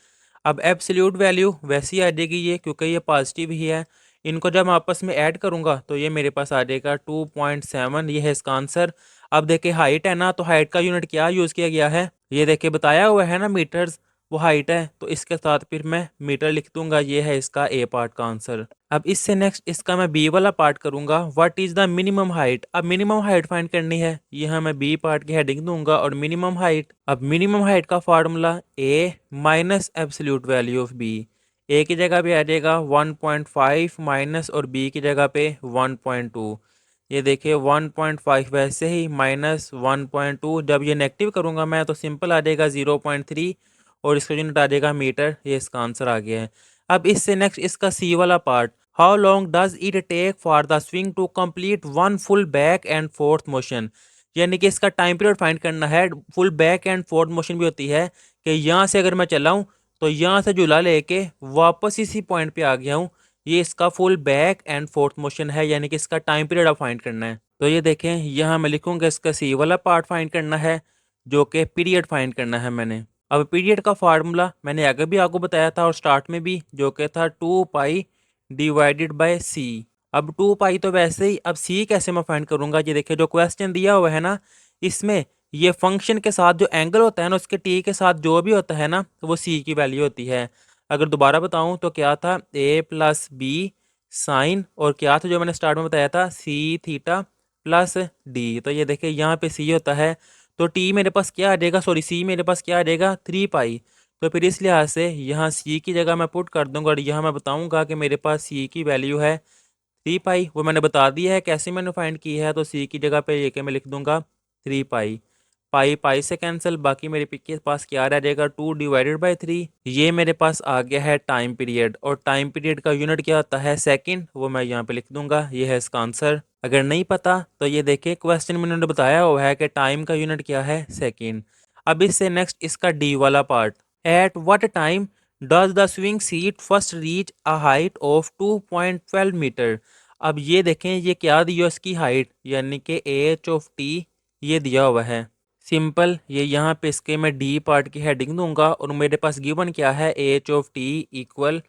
अब एब्सोल्यूट वैल्यू वैसी आ जाएगी ये, क्योंकि ये पॉजिटिव ही है। इनको जब मैं आपस में ऐड करूंगा तो ये मेरे पास आ जाएगा 2.7। ये है इसका आंसर। अब देखिए हाइट है ना, तो हाइट का यूनिट क्या यूज़ किया गया है, ये देखिए बताया हुआ है ना मीटर्स, वो हाइट है, तो इसके साथ फिर मैं मीटर लिख दूंगा। ये है इसका ए पार्ट का आंसर। अब इससे नेक्स्ट इसका मैं बी वाला पार्ट करूंगा। What is the minimum height, अब मिनिमम हाइट फाइंड करनी है। यहाँ मैं बी पार्ट की हेडिंग दूंगा और मिनिमम हाइट। अब मिनिमम हाइट का formula A minus absolute value of B. A की जगह पे आ जाएगा 1.5 माइनस, और बी की जगह पे 1.2। ये देखिए 1.5 वैसे ही माइनस 1.2, जब ये नेगेटिव करूंगा मैं तो सिंपल आ जाएगा 0.3, और इसका यूनिट आ जाएगा मीटर। ये इसका आंसर आ गया है। अब इससे नेक्स्ट इसका सी वाला part, how long does it take for the swing to complete one full back and forth motion, यानी कि इसका टाइम पीरियड फाइंड करना है। Full back and forth motion भी होती है कि यहाँ से अगर मैं चलाऊँ तो यहाँ से झूला लेके वापस इसी पॉइंट पे आ गया हूँ, ये इसका full back and forth motion है, यानी कि इसका टाइम पीरियड आप फाइंड करना है। तो ये देखें यहाँ मैं लिखूंगा इसका सी वाला पार्ट फाइंड करना है, जो कि पीरियड फाइंड करना है मैंने। अब पीरियड का फार्मूला मैंने आगे भी आपको बताया था और स्टार्ट में भी, जो कि था 2 पाई डिवाइडेड बाय सी। अब 2 पाई तो वैसे ही, अब सी कैसे मैं फाइंड करूंगा, ये देखिए जो क्वेश्चन दिया हुआ है ना, इसमें ये फंक्शन के साथ जो एंगल होता है ना, उसके टी के साथ जो भी होता है ना, वो सी की वैल्यू होती है। अगर दोबारा बताऊं तो क्या था, ए प्लस बी साइन, और क्या था जो मैंने स्टार्ट में बताया था, सी थीटा प्लस डी। तो ये देखिए यहाँ पे सी होता है, तो टी मेरे पास क्या आ जाएगा, सॉरी सी मेरे पास क्या आ जाएगा 3 पाई। तो फिर इस लिहाज से यहाँ सी की जगह मैं पुट कर दूंगा, और यहाँ मैं बताऊंगा कि मेरे पास सी की वैल्यू है 3 पाई। वो मैंने बता दिया है कैसे मैंने फाइंड की है, तो सी की जगह पे ये कि मैं लिख दूंगा 3 पाई पाई पाई से कैंसिल, बाकी मेरे के पास क्या रह जाएगा 2/3। ये मेरे पास आ गया है टाइम पीरियड, और टाइम पीरियड का यूनिट क्या होता है सेकंड, वो मैं यहाँ पे लिख दूंगा। ये है इसका आंसर। अगर नहीं पता तो ये देखिए क्वेश्चन में उन्होंने बताया हुआ है कि टाइम का यूनिट क्या है सेकंड। अब इससे नेक्स्ट इसका डी वाला part, at what time does the swing seat first reach a height of 2.12 metre. अब ये देखें ये क्या दिया इसकी हाइट, यानी कि एच ऑफ टी ये दिया हुआ है। सिंपल, ये यहाँ पे इसके मैं डी पार्ट की हेडिंग दूंगा, और मेरे पास गिवन क्या है H of T equal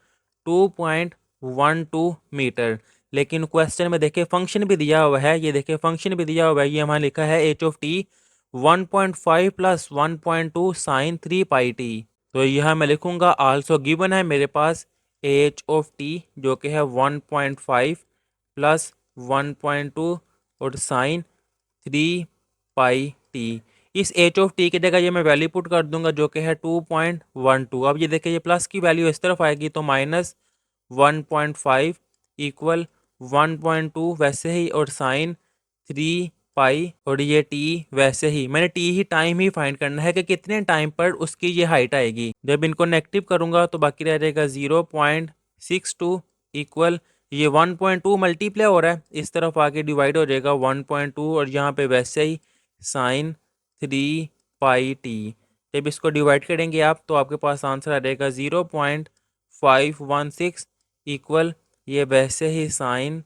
2.12 metre. लेकिन क्वेश्चन में देखे फंक्शन भी दिया हुआ है, ये देखे फंक्शन भी दिया हुआ है, ये हमारा लिखा है H of t 1.5 plus 1.2 sine 3 pi t. तो यह मैं लिखूंगा आल्सो गिवन है मेरे पास एच ऑफ टी जो कि है 1.5 प्लस 1.2 और साइन 3 पाई टी। इस एच ऑफ टी की जगह ये मैं वैल्यू पुट कर दूंगा जो कि है 2.12। अब ये देखिए ये प्लस की वैल्यू इस तरफ आएगी तो -1.5 इक्वल 1.2 वैसे ही, और साइन 3 पाई, और ये टी वैसे ही। मैंने टी ही टाइम ही फाइंड करना है कि कितने टाइम पर उसकी ये हाइट आएगी। जब इनको नेगेटिव करूंगा तो बाकी रह जाएगा 0.62 इक्वल, ये 1.2 मल्टीप्लाई हो रहा है, इस तरफ आके डिवाइड हो जाएगा 1.2, और यहाँ पे वैसे ही साइन 3 पाई टी। जब इसको डिवाइड करेंगे आप तो आपके पास आंसर आ जाएगा 0.516 इक्वल, ये वैसे ही साइन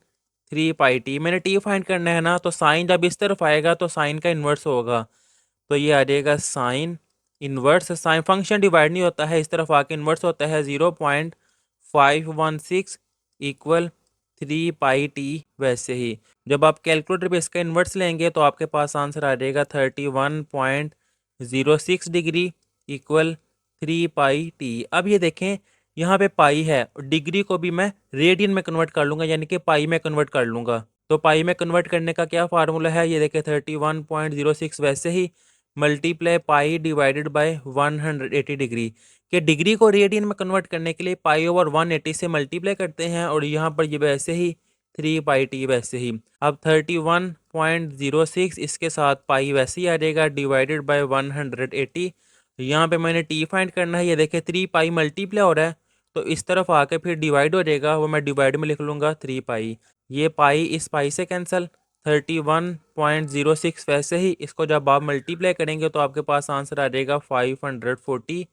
3 पाई टी। मैंने टी फाइंड करना है ना, तो साइन जब इस तरफ आएगा तो साइन का इन्वर्स होगा, तो ये आ जाएगा sign inverse. Sine function divide नहीं होता है, इस तरफ आके इन्वर्स होता है। 0.516 इक्वल 3 पाई टी। वैसे ही जब आप कैलकुलेटर पे इसका इन्वर्स लेंगे तो आपके पास आंसर आ जाएगा 31.06 डिग्री इक्वल 3 पाई टी। अब ये देखें यहाँ पे पाई है, और डिग्री को भी मैं रेडियन में कन्वर्ट कर लूंगा, यानी कि पाई में कन्वर्ट कर लूंगा। तो पाई में कन्वर्ट करने का क्या फार्मूला है, ये देखें 31.06 वैसे ही multiply pi divided by 180 degree. कि डिग्री को रेडियन में कन्वर्ट करने के लिए पाई ओवर 180 से मल्टीप्लाई करते हैं, और यहाँ पर ये वैसे ही 3 पाई टी वैसे ही। अब 31.06 इसके साथ पाई वैसे ही आ जाएगा डिवाइडेड बाय 180। यहाँ पे मैंने टी फाइंड करना है, ये देखे 3 पाई मल्टीप्लाई हो रहा है, तो इस तरफ आके फिर डिवाइड हो जाएगा, वो मैं डिवाइड में लिख लूँगा 3 पाई। ये पाई इस पाई से कैंसिल, 31.06 वैसे ही इसको जब आप मल्टीप्लाई करेंगे तो आपके पास आंसर आ जाएगा 540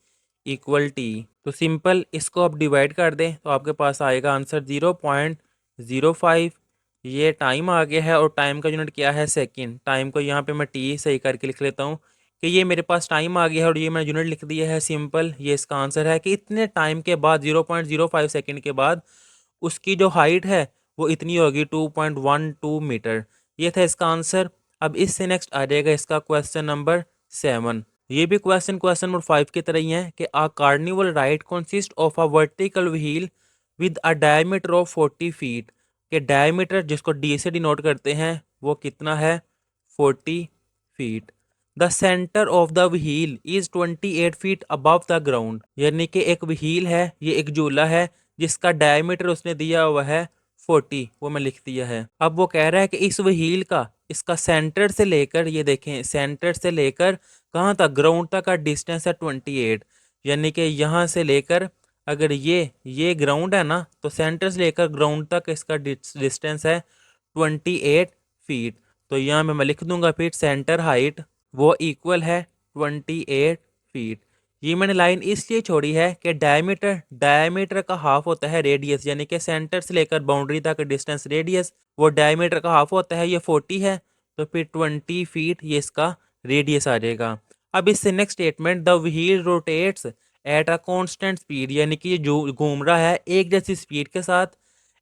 इक्वल टी। तो सिंपल इसको आप डिवाइड कर दें तो आपके पास आएगा आंसर 0.05। ये टाइम आ गया है, और टाइम का यूनिट क्या है सेकंड। टाइम को यहाँ पे मैं टी सही करके लिख लेता हूँ कि ये मेरे पास टाइम आ गया है, और ये मैंने यूनिट लिख दिया है सिंपल। ये इसका आंसर है कि इतने टाइम के बाद 0.05 सेकंड के बाद उसकी जो हाइट है वो इतनी होगी 2.12 मीटर। ये था इसका आंसर। अब इससे नेक्स्ट आ जाएगा इसका क्वेश्चन नंबर 7। ये भी क्वेश्चन नंबर 5 की तरह ही है कि a carnival ride consist of a vertical wheel with a diameter of 40 feet. के डायमीटर जिसको डी से डिनोट करते हैं वो कितना है 40 feet. The centre of the wheel is 28 feet above the ground. यानी कि एक व्हील है, ये एक झूला है जिसका डायमीटर उसने दिया हुआ है 40, वो मैं लिख दिया है। अब वो कह रहा है कि इस व्हील का इसका सेंटर से लेकर, ये देखें सेंटर से लेकर कहाँ तक ग्राउंड तक का डिस्टेंस है 28। यानी कि यहाँ से लेकर अगर ये ग्राउंड है ना, तो सेंटर से लेकर ग्राउंड तक इसका डिस्टेंस है 28 फीट। तो यहाँ में मैं लिख दूंगा फिर सेंटर हाइट वो इक्वल है 28 फीट। ये मैंने लाइन इसलिए छोड़ी है कि डायमीटर का हाफ होता है रेडियस, यानी कि सेंटर से लेकर बाउंड्री तक डिस्टेंस रेडियस वो डायमीटर का हाफ होता है, ये 40 है, तो फिर 20 फीट ये इसका रेडियस आ जाएगा। अब इससे next statement, the wheel rotates at a constant speed, यानी कि जो घूम रहा है एक जैसी स्पीड के साथ,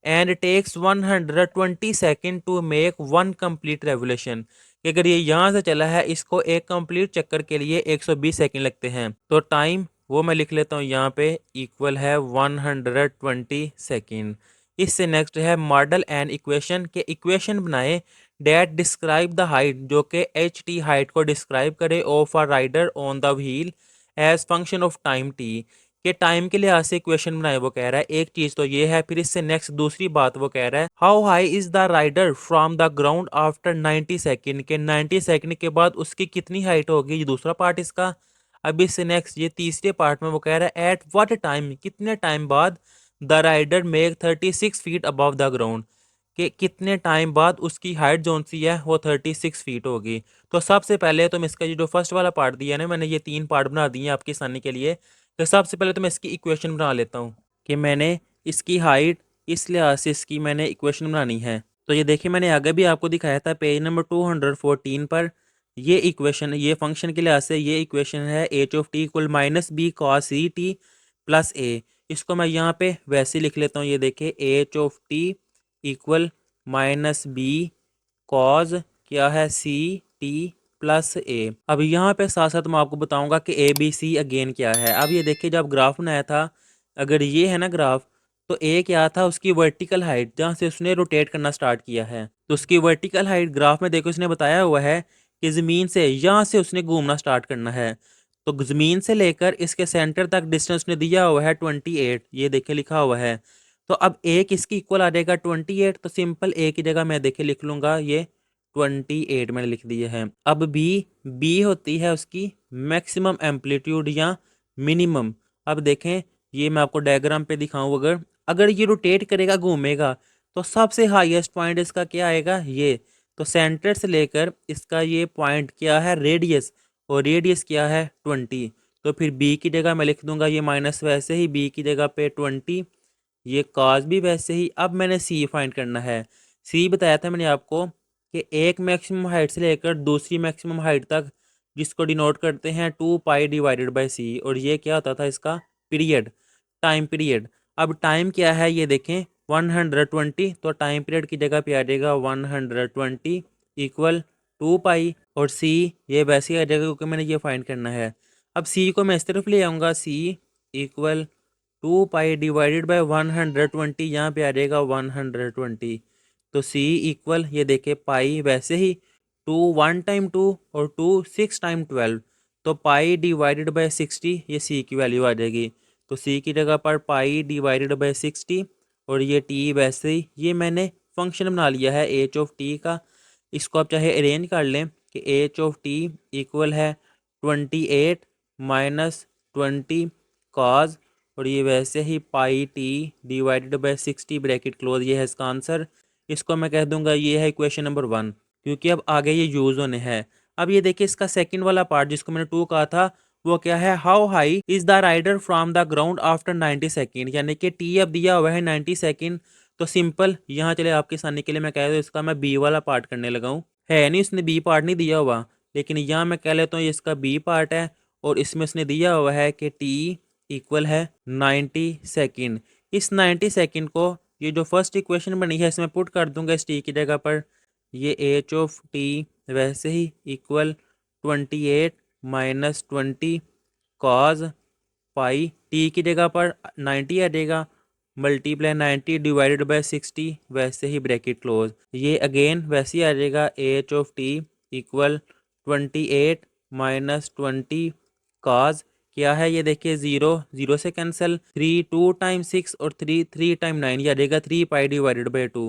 and takes 120 second to make one complete revolution. कि अगर ये यहाँ से चला है इसको एक कंप्लीट चक्कर के लिए 120 सेकेंड लगते हैं। तो टाइम वो मैं लिख लेता हूँ यहाँ पे इक्वल है 120 सेकेंड। इससे नेक्स्ट है मॉडल एंड इक्वेशन के इक्वेशन बनाए डेट डिस्क्राइब द हाइट, जो कि एच टी हाइट को डिस्क्राइब करे of a rider on the wheel as function of time t. कि टाइम के लिहाज से इक्वेशन बनाए, वो कह रहा है एक चीज तो ये है। फिर इससे नेक्स्ट दूसरी बात वो कह रहा है how high is the rider from the ground after 90 second, के 90 सेकंड के बाद उसकी कितनी हाइट होगी, ये दूसरा पार्ट इसका। अब इससे नेक्स्ट ये तीसरे पार्ट में वो कह रहा है एट व्हाट टाइम, कितने टाइम बाद the rider make 36 feet above the ground, कि कितने टाइम बाद उसकी हाइट जोन सी है वो 36 फीट होगी। तो सबसे पहले तो मैं इसका ये जो फर्स्ट वाला पार्ट दिया है ना, मैंने ये 3 पार्ट बना दिए हैं आपकी आसानी के लिए। तो सबसे पहले तो मैं इसकी इक्वेशन बना लेता हूँ कि मैंने इसकी हाइट इस लिहाज से इसकी मैंने इक्वेशन बनानी है। तो ये देखिए मैंने आगे भी आपको दिखाया था पेज नंबर 214 पर। ये इक्वेशन ये फंक्शन के लिहाज से ये इक्वेशन है H of T equal minus B cos C T plus A. इसको मैं यहाँ पे वैसे लिख लेता हूँ, ये देखिए h of T equal minus b cos क्या है सी टी प्लस ए। अब यहाँ पे साथ साथ मैं आपको बताऊंगा कि ए बी सी अगेन क्या है। अब ये देखिए जब ग्राफ बनाया था, अगर ये है ना ग्राफ, तो ए क्या था उसकी वर्टिकल हाइट, जहाँ से उसने रोटेट करना स्टार्ट किया है, तो उसकी वर्टिकल हाइट ग्राफ में देखो उसने बताया हुआ है कि ज़मीन से यहाँ से उसने घूमना स्टार्ट करना है। तो ज़मीन से लेकर इसके सेंटर तक डिस्टेंस ने दिया हुआ है 28, ये देखे लिखा हुआ है। तो अब ए किसकी इक्वल आ जाएगा 28, तो सिंपल ए की जगह मैं देखे लिख लूंगा ये 28 मैंने लिख दिए हैं। अब बी होती है उसकी मैक्सिमम एम्पलीट्यूड या मिनिमम। अब देखें ये मैं आपको डायग्राम पे दिखाऊं, अगर अगर ये रोटेट करेगा घूमेगा तो सबसे हाईएस्ट पॉइंट इसका क्या आएगा ये। तो सेंटर से लेकर इसका ये पॉइंट क्या है रेडियस, और रेडियस क्या है 20। तो फिर बी की जगह मैं लिख दूंगा ये माइनस, वैसे ही बी की जगह पे 20, ये कॉस भी वैसे ही। अब मैंने सी फाइंड करना है। सी बताया था मैंने आपको कि एक मैक्सिमम हाइट से लेकर दूसरी मैक्सिमम हाइट तक, जिसको डिनोट करते हैं 2 पाई डिवाइडेड बाई सी, और ये क्या होता था इसका पीरियड, टाइम पीरियड। अब टाइम क्या है ये देखें 120, तो टाइम पीरियड की जगह पे आ जाएगा 120 इक्वल 2 पाई, और सी ये वैसे ही आ जाएगा क्योंकि मैंने ये फाइंड करना है। अब सी को मैं इस तरफ ले आऊँगा, सी इक्वल 2 पाई डिवाइडेड बाई 120, यहाँ पे आ जाएगा 120। तो सी इक्वल ये देखे पाई वैसे ही 2 1 टाइम 2 और 2 6 टाइम 12, तो पाई डिवाइडेड बाई 60 ये सी की वैल्यू आ जाएगी। तो सी की जगह पर पाई डिवाइडेड बाई 60, और ये टी वैसे ही ये मैंने फंक्शन बना लिया है एच ऑफ टी का। इसको आप चाहे अरेंज कर लें कि एच ऑफ टी इक्वल है 28 माइनस 20 कॉज, और ये वैसे ही pi T divided by 60 bracket close, ये है इसका आंसर। इसको मैं कह दूंगा ये है इक्वेशन नंबर 1, क्योंकि अब आगे ये यूज होने हैं। अब ये देखिए इसका सेकंड वाला पार्ट जिसको मैंने 2 कहा था, वो क्या है how high is the rider from the ground after 90 second, यानी कि टी अब दिया हुआ है 90 सेकेंड। तो सिंपल यहाँ चले आपके सामने के लिए मैं कह दूँ इसका मैं बी वाला पार्ट करने लगा हूँ। है नहीं उसने बी पार्ट नहीं दिया हुआ, लेकिन यहाँ मैं कह लेता हूँ ये इसका बी पार्ट है, और इसमें उसने दिया हुआ है कि टी इक्वल है 90 सेकेंड। इस 90 सेकेंड को ये जो फर्स्ट इक्वेशन बनी है इसमें पुट कर दूंगा इस टी की जगह पर, ये एच ऑफ टी वैसे ही इक्वल 28 माइनस 20 कॉज पाई, टी की जगह पर 90 आ जाएगा, मल्टीप्लाई 90 डिवाइडेड बाय 60 वैसे ही ब्रैकेट क्लोज, ये अगेन वैसे ही आ जाएगा H of T equal 28 minus 20 cause क्या है ये देखिए 0 0 से कैंसिल, 3 2 टाइम 6 और 3 3 टाइम 9, ये आ जाएगा 3 पाई डिवाइडेड बाई 2,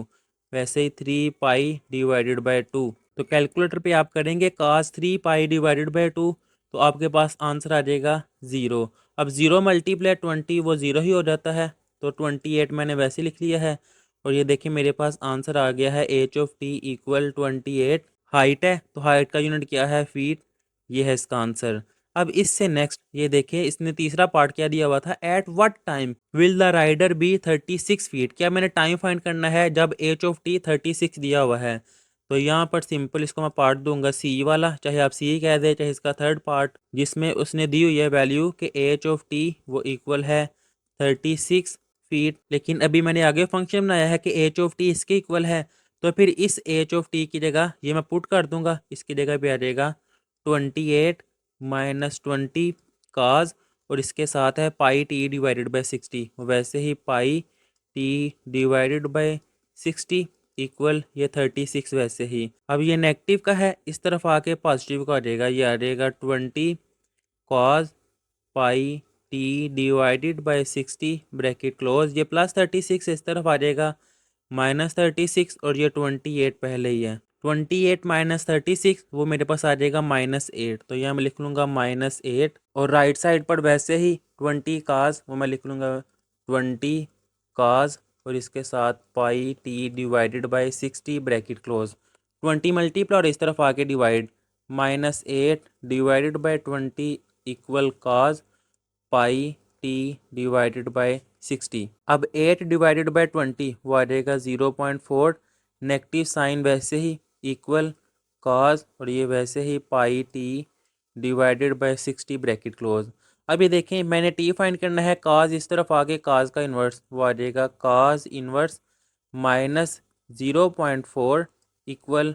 वैसे ही 3 पाई डिवाइडेड बाई 2। तो कैलकुलेटर पे आप करेंगे cos 3 पाई डिवाइडेड बाई 2, तो आपके पास आंसर आ जाएगा 0। अब 0 मल्टीप्लाई 20 वो 0 ही हो जाता है, तो 28 मैंने वैसे लिख लिया है, और ये देखिए मेरे पास आंसर आ गया है H of T equal 28। Height है तो हाइट का यूनिट क्या है फीट, ये है इसका आंसर। अब इससे नेक्स्ट ये देखिए इसने तीसरा पार्ट क्या दिया हुआ था at what time will the rider be 36 feet, क्या मैंने टाइम फाइंड करना है जब एच ऑफ टी 36 दिया हुआ है। तो यहाँ पर सिंपल इसको मैं पार्ट दूंगा सी वाला, चाहे आप सी कह दे चाहे इसका थर्ड पार्ट, जिसमें उसने दी हुई है वैल्यू कि एच ऑफ टी वो इक्वल है 36 फीट। लेकिन अभी मैंने आगे फंक्शन बनाया है कि एच ऑफ टी इसके इक्वल है, तो फिर इस एच ऑफ टी की जगह ये मैं पुट कर दूंगा, इसकी जगह पे आ जाएगा 28 माइनस 20 काज, और इसके साथ है पाई टी डिवाइडेड बाई 60, वैसे ही pi T divided by 60 equal ये 36 वैसे ही। अब ये नेगेटिव का है इस तरफ आके पॉजिटिव का आ जाएगा, ये आ जाएगा 20 cause pi T divided by 60 bracket close. ये +36 इस तरफ आ जाएगा, -36 और ये 28 पहले ही है। 28 माइनस 36 वो मेरे पास आ जाएगा -8। तो यहाँ मैं लिख लूँगा -8 और राइट साइड पर वैसे ही 20 काज वो मैं लिख लूँगा 20 काज और इसके साथ pi T divided by 60 bracket close. 20 multiply और इस तरफ आके divide, -8 divided by 20 equal cos pi T divided by 60। अब 8 डिवाइडेड बाई 20 वो आ जाएगा 0.4, नेगेटिव साइन वैसे ही इक्वल कॉज और ये वैसे ही pi T divided by 60 bracket close. अब ये देखें मैंने टी फाइंड करना है, काज इस तरफ आगे काज का इन्वर्स वो आ जाएगा cos inverse -0.4 equal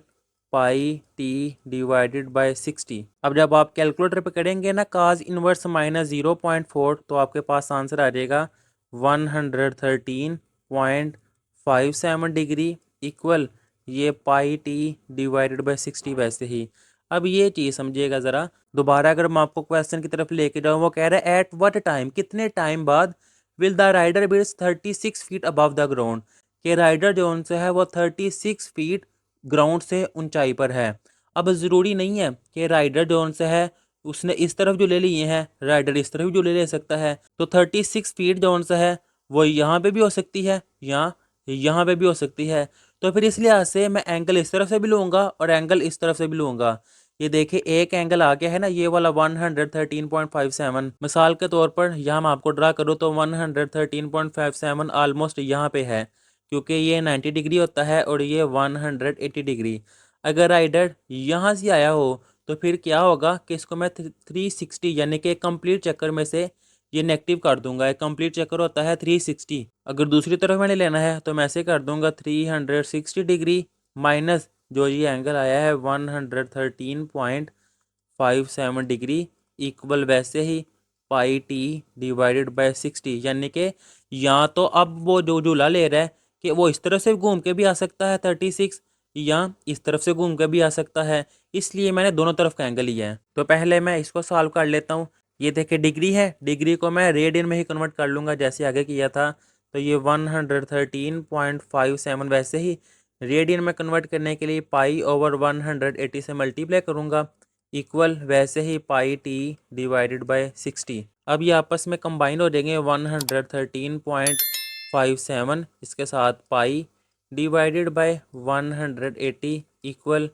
pi T divided by 60। अब जब आप कैलकुलेटर पे करेंगे ना काज इनवर्स -0.4 तो आपके पास आंसर आ जाएगा 113.57 डिग्री इक्वल ये पाई टी डिवाइडेड बाय 60 वैसे ही। अब ये चीज़ समझिएगा ज़रा दोबारा, अगर मैं आपको क्वेश्चन की तरफ लेके जाऊँ, वो कह रहा है एट व्हाट टाइम, कितने टाइम बाद will the rider be 36 feet above the ground, कि राइडर जो उनसे है वो 36 फीट ग्राउंड से ऊंचाई पर है। अब ज़रूरी नहीं है कि राइडर जोन से है उसने इस तरफ जो ले लिए हैं राइडर इस तरफ भी जो ले सकता है। तो 36 फीट जोन से है वो यहाँ पे भी हो सकती है या यहाँ पे भी हो सकती है। तो फिर इस लिहाज से मैं एंगल इस तरफ से भी लूँगा और एंगल इस तरफ से भी लूँगा। ये देखिए एक एंगल आ गया है ना, ये वाला 113.57। मिसाल के तौर पर यहाँ मैं आपको ड्रा करूँ तो 113.57 ऑलमोस्ट यहाँ पे है, क्योंकि ये 90 डिग्री होता है और ये 180 डिग्री। अगर राइडर यहाँ से आया हो तो फिर क्या होगा कि इसको मैं 360 यानी कि कंप्लीट चक्कर में से ये नेगेटिव कर दूंगा। एक कंप्लीट चक्कर होता है 360। अगर दूसरी तरफ मैंने लेना है तो मैं ऐसे कर दूंगा 360 डिग्री माइनस जो ये एंगल आया है 113.57 डिग्री इक्वल वैसे ही पाई टी डिवाइडेड बाय 60। यानी कि या तो अब वो जो झूला ले रहा है कि वो इस तरफ से घूम के भी आ सकता है 36 या इस तरफ से घूम के भी आ सकता है, इसलिए मैंने दोनों तरफ का एंगल लिया है। तो पहले मैं इसको सॉल्व कर लेता हूँ। ये देखिए डिग्री है, डिग्री को मैं रेडियन में ही कन्वर्ट कर लूँगा जैसे आगे किया था। तो ये 113.57 वैसे ही रेडियन में कन्वर्ट करने के लिए पाई ओवर 180 से मल्टीप्लाई करूँगा इक्वल वैसे ही पाई टी डिवाइडेड बाय 60। अब ये आपस में कंबाइन हो जाएंगे 113.57 इसके साथ पाई divided by 180 equal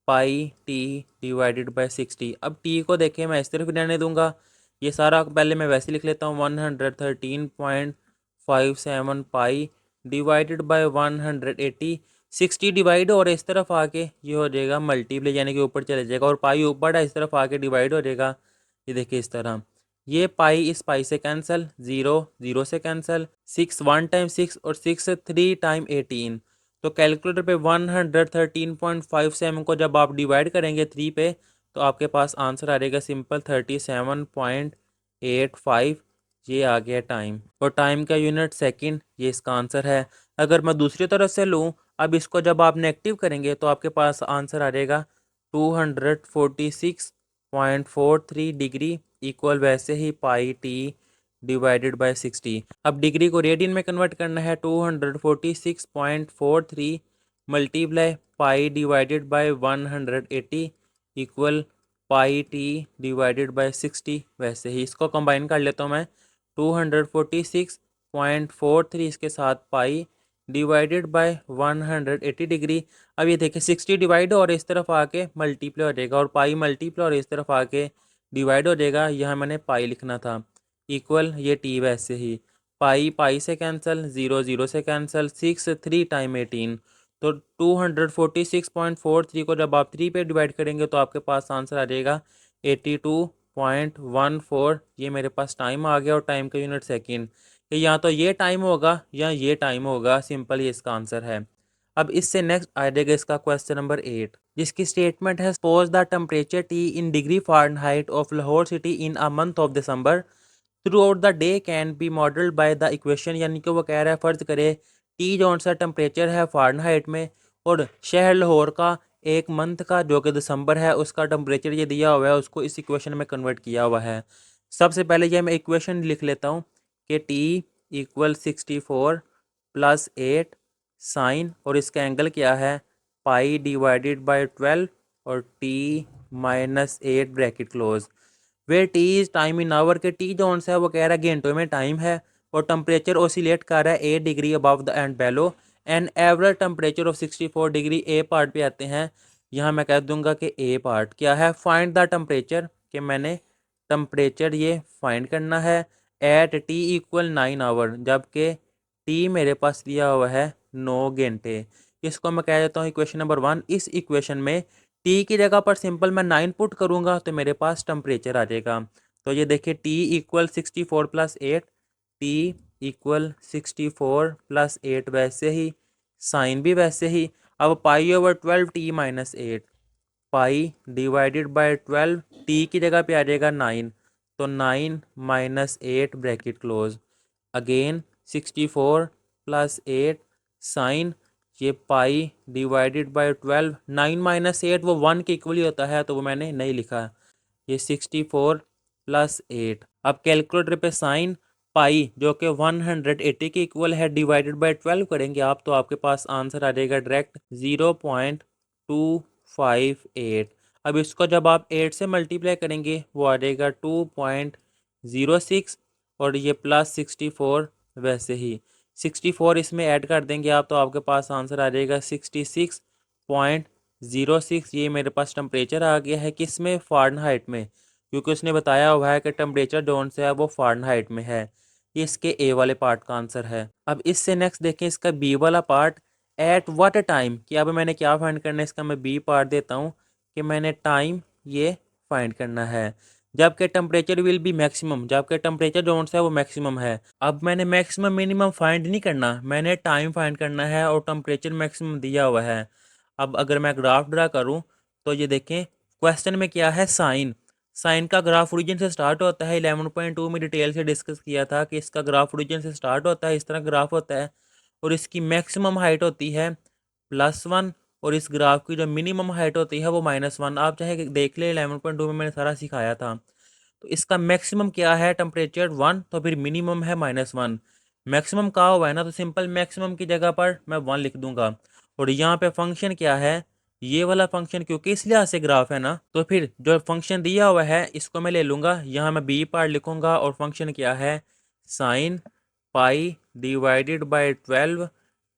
pi T divided by 60। अब टी को देखें मैं इस तरफ रहने दूंगा, ये सारा पहले मैं वैसे लिख लेता हूँ 113.57 पाई डिवाइडेड बाय 180। 60 डिवाइड और इस तरफ आके ये हो जाएगा मल्टीप्लाई यानी कि ऊपर चले जाएगा और पाई ऊपर है इस तरफ आके डिवाइड हो जाएगा। ये देखिए इस तरह ये पाई इस पाई से कैंसिल, 0 0 से कैंसिल, 6 1 टाइम 6 और 6 3 टाइम 18। तो कैलकुलेटर पे 113.57 को जब आप डिवाइड करेंगे 3 पे तो आपके पास आंसर आ जाएगा सिंपल 37.85। ये आ गया टाइम और टाइम का यूनिट सेकंड, ये इसका आंसर है। अगर मैं दूसरी तरफ से लूँ, अब इसको जब आप नेगेटिव करेंगे तो आपके पास आंसर आ जाएगा 246.43 डिग्री इक्वल वैसे ही पाई टी डिवाइडेड बाय 60। अब डिग्री को रेडियन में कन्वर्ट करना है 246.43 multiply pi divided by 180 equal pi T divided by 60। वैसे ही इसको कंबाइन कर लेता हूँ मैं 246.43 इसके साथ पाई डिवाइडेड बाय 180 डिग्री। अब ये देखिए 60 डिवाइड और इस तरफ आके मल्टीप्लाई हो जाएगा और पाई मल्टीप्लाई और इस तरफ आके डिवाइड हो जाएगा। यहाँ मैंने पाई लिखना था इक्वल ये टी वैसे ही पाई पाई से कैंसिल, 0 0 से कैंसिल, 6 3 टाइम 18। तो 246.43 को जब आप 3 पे डिवाइड करेंगे तो आपके पास आंसर आ जाएगा 82.14। ये मेरे पास टाइम आ गया और टाइम का यूनिट सेकेंड, कि या तो ये टाइम होगा या ये टाइम होगा, सिंपल ये इसका आंसर है। अब इससे नेक्स्ट आ जाएगा इसका क्वेश्चन नंबर 8, जिसकी स्टेटमेंट है suppose the temperature t in degree Fahrenheit of Lahore city in a month of December through out the day can be modelled by the equation. यानी कि वो कह रहा है फ़र्ज़ करे टी जौन सा टेम्परेचर है फ़ारेनहाइट में और शहर लाहौर का एक मंथ का जो कि दिसंबर है उसका टेम्परेचर ये दिया हुआ है, उसको इस इक्वेशन में कन्वर्ट किया हुआ है। सबसे पहले ये मैं इक्वेशन लिख लेता हूँ कि टी इक्वल 64 प्लस 8 साइन, और इसका एंगल क्या है, पाई डिवाइडेड बाय 12 और t minus 8 bracket close. Where t is time in hour के टी जो है वो कह रहा है घंटों में टाइम है, और टेम्परेचर ओसिलेट कर रहा है 8 degree above the and below, and average temperature of 64 degree. A part पे आते हैं, यहाँ मैं कह दूंगा कि ए पार्ट क्या है, फाइंड द टेम्परेचर, कि मैंने टेम्परेचर ये फाइंड करना है एट टी इक्वल 9 आवर, जबकि टी मेरे पास दिया हुआ है 9 घंटे। इसको मैं कह देता हूँ इक्वेशन नंबर 1। इस इक्वेशन में टी की जगह पर सिंपल मैं 9 पुट करूँगा तो मेरे पास टेम्परेचर आ जाएगा। तो ये देखिए t equal 64 plus 8, t equal 64 plus 8 वैसे ही, साइन भी वैसे ही। अब pi over 12 t minus 8, pi divided by 12, t की जगह पे आ जाएगा 9, तो 9 minus 8 bracket close. Again 64 plus 8 sine, ये पाई डिवाइडेड बाय 12, 9 माइनस 8 वो 1 के इक्वली होता है, तो वो मैंने नहीं लिखा। ये 64 प्लस 8। अब कैलकुलेटर पे साइन पाई जो कि 180 के इक्वल है डिवाइडेड बाय 12 करेंगे आप, तो आपके पास आंसर आ जाएगा डायरेक्ट 0.258। अब इसको जब आप 8 से मल्टीप्लाई करेंगे वो आ जाएगा 2.06, और ये प्लस 64 वैसे ही 64 इसमें ऐड कर देंगे आप, तो आपके पास आंसर आ जाएगा 66.06। ये मेरे पास टेम्परेचर आ गया है किस में, फ़ारेनहाइट में, क्योंकि उसने बताया हुआ है कि टेम्परेचर जोन से है वो फ़ारेनहाइट में है। ये इसके ए वाले पार्ट का आंसर है। अब इससे नेक्स्ट देखें इसका बी वाला पार्ट, एट व्हाट टाइम, कि अब मैंने क्या फाइंड करना है, इसका मैं बी पार्ट देता हूँ कि मैंने टाइम ये फाइंड करना है जबकि टेम्परेचर विल बी मैक्सिमम, जबकि टेम्परेचर जोन से है वो मैक्सिमम है। अब मैंने मैक्सिमम मिनिमम फाइंड नहीं करना, मैंने टाइम फाइंड करना है, और टेम्परेचर मैक्सिमम दिया हुआ है। अब अगर मैं ग्राफ ड्रा करूँ तो ये देखें क्वेश्चन में क्या है, साइन। साइन का ग्राफ ओरिजिन से स्टार्ट होता है, 11.2 में डिटेल से डिस्कस किया था कि इसका ग्राफ ओरिजिन से स्टार्ट होता है, इस तरह ग्राफ होता है, और इसकी मैक्सिमम हाइट होती है +1, और इस ग्राफ की जो मिनिमम हाइट होती है वो -1। आप चाहे देख ले 11.2 में मैंने सारा सिखाया था। तो इसका मैक्सिमम क्या है, टेम्परेचर 1, तो फिर मिनिमम है -1। मैक्सिमम कहा हुआ है ना, तो सिंपल मैक्सिमम की जगह पर मैं 1 लिख दूंगा। और यहाँ पे फंक्शन क्या है, ये वाला फंक्शन, क्योंकि इस लिहाज से ग्राफ है ना, तो फिर जो फंक्शन दिया हुआ है इसको मैं ले लूँगा, यहाँ मैं बी पार्ट लिखूँगा, और फंक्शन क्या है, sine pi divided by 12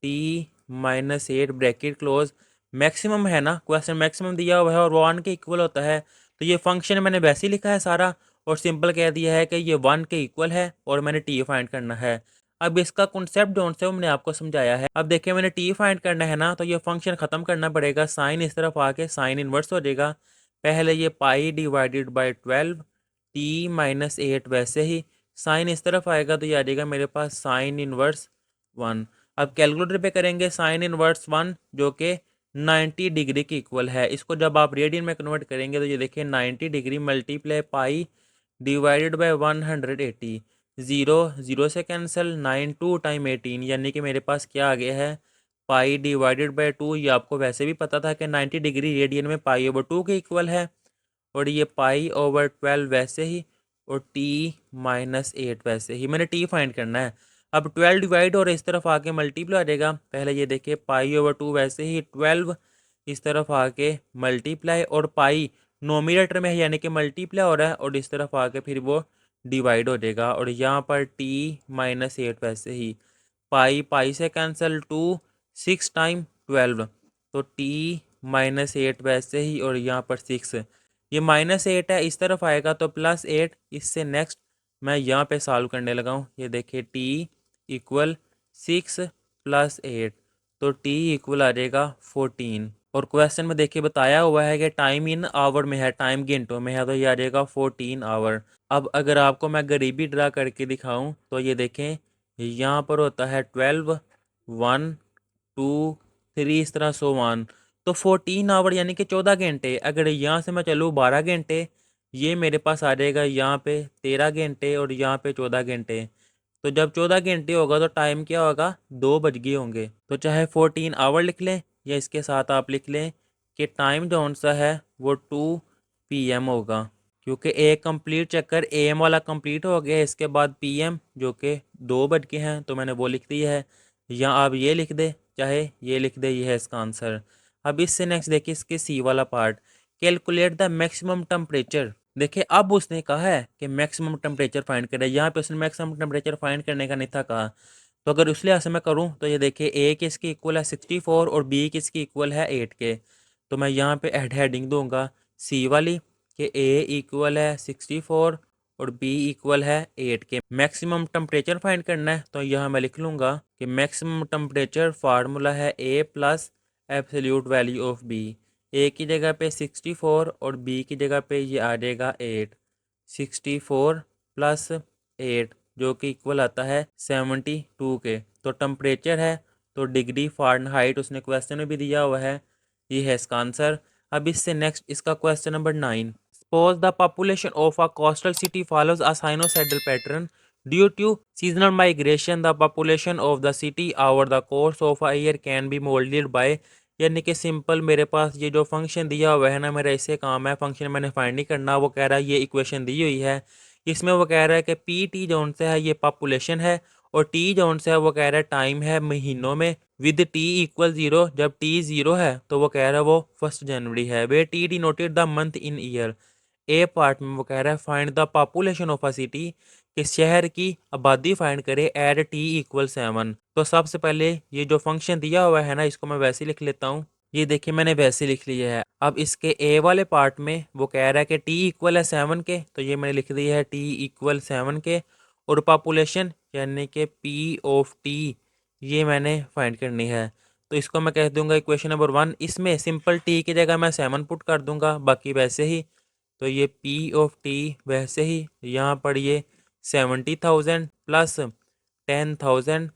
t minus 8 bracket close. Maximum है ना, क्वेश्चन मैक्सिमम दिया हुआ है और वो 1 के इक्वल होता है, तो ये फंक्शन मैंने वैसे ही लिखा है सारा, और सिंपल कह दिया है कि ये 1 के इक्वल है और मैंने टी फाइंड करना है। अब इसका कॉन्सेप्ट जो से मैंने आपको समझाया है। अब देखिए मैंने टी फाइंड करना है ना, तो ये फंक्शन ख़त्म करना पड़ेगा, साइन इस तरफ आके साइन इन्वर्स हो जाएगा। पहले ये pi divided by 12 t minus 8 वैसे ही, साइन इस तरफ आएगा तो ये आ जाएगा मेरे पास साइन इन्वर्स 1। अब कैलकुलेटर पे करेंगे साइन इन्वर्स 1 जो कि 90 डिग्री के इक्वल है। इसको जब आप रेडियन में कन्वर्ट करेंगे तो ये देखिए 90 degree multiply pi divided by 180, 0 0 से कैंसिल, 9 2 टाइम 18, यानी कि मेरे पास क्या आ गया है, पाई डिवाइडेड बाय 2। ये आपको वैसे भी पता था कि 90 डिग्री रेडियन में पाई ओवर 2 के इक्वल है, और ये पाई ओवर 12 वैसे ही, और टी माइनस 8 वैसे ही। मैंने टी फाइंड करना है। अब 12 डिवाइड और इस तरफ आके मल्टीप्लाई आ जाएगा। पहले ये देखिए पाई ओवर 2 वैसे ही, 12 इस तरफ आके मल्टीप्लाई, और पाई नोमिनेटर में है यानी कि मल्टीप्लाई हो रहा है, और इस तरफ आके फिर वो डिवाइड हो जाएगा, और यहाँ पर टी माइनस 8 वैसे ही, पाई पाई से कैंसिल, 2 6 टाइम 12, तो टी माइनस 8 वैसे ही, और यहाँ पर 6, ये -8 है, इस तरफ आएगा तो +8। इससे नेक्स्ट मैं यहाँ पे सॉल्व करने लगा हूँ। ये देखिए टी इक्वल 6 + 8, तो टी इक्वल आ जाएगा 14। और क्वेश्चन में देखिए बताया हुआ है कि टाइम इन आवर में है, टाइम घंटों में है, तो ये आ जाएगा 14 आवर। अब अगर आपको मैं गरीबी ड्रा करके दिखाऊं तो ये देखें यहाँ पर होता है 12 1 2 3 इस तरह 100 तो 14 आवर यानी कि 14 घंटे। अगर यहाँ से मैं चलूँ 12 घंटे, ये मेरे पास आ जाएगा यहाँ पे 13 घंटे, और यहाँ पे 14 घंटे। तो जब 14 घंटे होगा तो टाइम क्या होगा, 2 बज गए होंगे। तो चाहे 14 आवर लिख लें, या इसके साथ आप लिख लें कि टाइम जो सा है वो 2 PM होगा। क्योंकि एक कंप्लीट चक्कर AM वाला कंप्लीट हो गया, इसके बाद PM जो कि 2 बज के हैं तो मैंने वो लिख दिया है, या आप ये लिख दे चाहे ये लिख दे, ये है इसका आंसर। अब इससे नेक्स्ट देखिए इसके C वाला part, calculate the maximum temperature. देखिए अब उसने कहा है कि मैक्सिमम टेम्परेचर फाइंड करें, यहाँ पे उसने मैक्सिमम टेम्परेचर फाइंड करने का नहीं था कहा। तो अगर उस लिहाज से मैं करूँ तो ये देखिए A किसकी इक्वल है 64 और B किसकी इक्वल है 8 के। तो मैं यहाँ पे हेडिंग दूंगा C वाली कि A इक्वल है 64 और B इक्वल है 8 के। मैक्सिमम टेम्परेचर फाइंड करना है तो यहाँ मैं लिख लूँगा कि मैक्सिमम टेम्परेचर फार्मूला है A plus absolute value of B। A की जगह पे 64 और B की जगह पे ये आ जाएगा 8। 64 प्लस 8 जो कि इक्वल आता है 72 के। तो टेम्परेचर है तो डिग्री फ़ारेनहाइट उसने क्वेश्चन में भी दिया हुआ है, ये है इसका आंसर। अब इससे नेक्स्ट इसका question number 9, suppose the population of a coastal city follows a sinusoidal pattern due to seasonal migration, the population of the city over the course of a year can be modelled by. यानी कि simple मेरे पास ये जो function दिया हुआ है ना, मेरा इससे काम है, फंक्शन मैंने फाइंड नहीं करना। वो कह रहा है ये इक्वेशन दी हुई है, इसमें वो कह रहा है कि पी टी जोन से है ये पॉपुलेशन है, और टी जोन से है वो कह रहा है टाइम है महीनों में, विद टी इक्वल 0। जब टी 0 है तो वो कह रहा है वो 1 जनवरी है। वे T denoted the month in year. A part में वो कह रहा है find the population of a city, कि शहर की आबादी फाइंड करे एट टी इक्वल 7। तो सबसे पहले ये जो फंक्शन दिया हुआ है ना, इसको मैं वैसे ही लिख लेता हूँ। ये देखिए मैंने वैसे लिख लिया है। अब इसके ए वाले पार्ट में वो कह रहा है कि टी इक्वल है 7 के, तो ये मैंने लिख दिया है टी इक्वल 7 के। और पॉपुलेशन यानी कि पी ऑफ टी ये मैंने फाइंड करनी है। तो इसको मैं कह दूंगा इक्वेशन नंबर 1। इसमें सिंपल टी की जगह मैं 7 पुट कर दूंगा, बाकी वैसे ही। तो ये पी ऑफ टी वैसे ही यहाँ पर ये 70,000 प्लस 10,000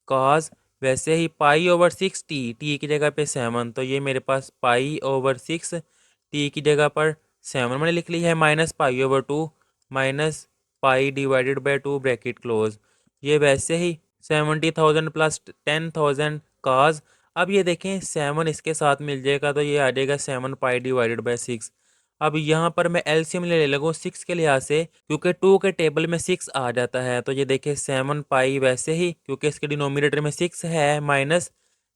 कॉज, वैसे ही पाई ओवर 6 टी, टी की जगह पे 7, तो ये मेरे पास पाई ओवर 6 टी की जगह पर 7 मैंने लिख ली है, minus pi over 2 minus pi divided by 2 bracket close. ये वैसे ही 70,000 प्लस 10,000 कॉज। अब ये देखें 7 इसके साथ मिल जाएगा तो ये आ जाएगा 7 पाई डिवाइडेड बाई 6। अब यहाँ पर मैं एलसीएम ले लगूँ 6 के लिहाज से, क्योंकि 2 के टेबल में 6 आ जाता है। तो ये देखिए 7 पाई वैसे ही, क्योंकि इसके डिनोमिनेटर में 6 है, माइनस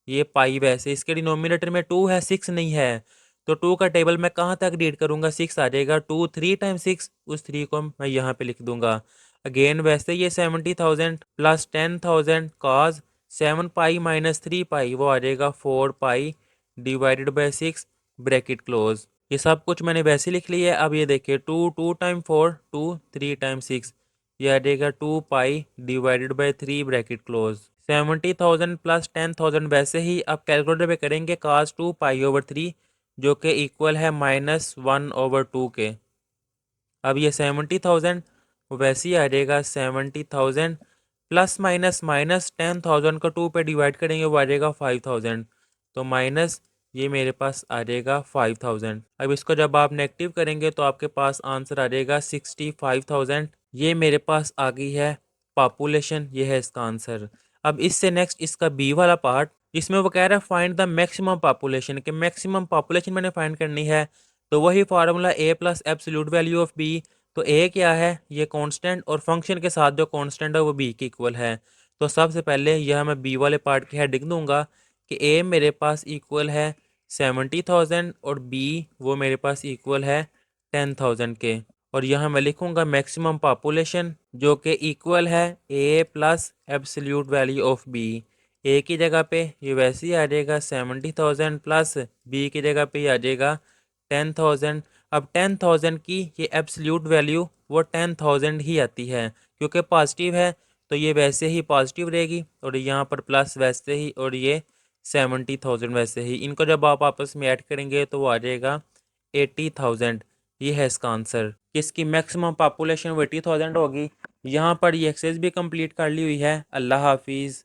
ये पाई वैसे इसके डिनोमिनेटर में 2 है 6 नहीं है। तो 2 का टेबल मैं कहाँ तक रीड करूँगा, 6 आ जाएगा। 2 3 टाइम्स 6, उस 3 को मैं यहाँ पे लिख दूंगा। अगेन वैसे ये 70,000 प्लस 10,000 कॉज 7 पाई माइनस 3 पाई, वो आ जाएगा 4 पाई डिवाइडेड बाई 6 ब्रैकेट क्लोज। ये सब कुछ मैंने वैसे लिख लिया है। अब ये देखिए 2 टाइम 4 2 3 टाइम 6, ये आ जाएगा 2 पाई divided by 3 bracket close. 70,000 plus 10,000 वैसे ही। अब कैलकुलेटर पे करेंगे काज 2 पाई ओवर 3 जो कि इक्वल है -1/2 के। अब ये 70,000 वैसे ही आ जाएगा 70,000 प्लस माइनस माइनस 10,000 को 2 पे डिवाइड करेंगे वो आ जाएगा 5,000। तो माइनस ये मेरे पास आ जाएगा 5,000। अब इसको जब आप नेगेटिव करेंगे तो आपके पास आंसर आ जाएगा 65,000। ये मेरे पास आ गई है पॉपुलेशन, ये है इसका आंसर। अब इससे नेक्स्ट इसका बी वाला पार्ट, जिसमें वो कह रहा है फाइंड द मैक्सिमम पॉपुलेशन, कि मैक्सिमम पॉपुलेशन मैंने फाइंड करनी है। तो वही formula A plus absolute value of b. तो ए क्या है, ये कांस्टेंट, और फंक्शन के साथ जो कांस्टेंट है वो बी के इक्वल है। तो सबसे पहले यह मैं बी वाले पार्ट की हेडिंग दूंगा कि ए मेरे पास इक्वल है 70,000 और बी वो मेरे पास इक्वल है 10,000 के। और यहाँ मैं लिखूंगा मैक्सिमम पॉपुलेशन जो कि इक्वल है A plus absolute value of B. A की जगह पे ये वैसे ही आ जाएगा 70,000 प्लस बी की जगह पे आ जाएगा 10,000। अब 10,000 की ये एब्सोल्यूट वैल्यू वो 10,000 ही आती है, क्योंकि पॉजिटिव है तो ये वैसे ही पॉजिटिव रहेगी, और यहाँ पर प्लस वैसे ही, और ये 70,000 वैसे ही। इनको जब आप आपस में ऐड करेंगे तो वो आ जाएगा 80,000। ये है इसका आंसर। किसकी मैक्सिमम पॉपुलेशन वो 80,000 होगी। यहाँ पर ये एक्सरसाइज भी कंप्लीट कर ली हुई है। अल्लाह हाफिज़।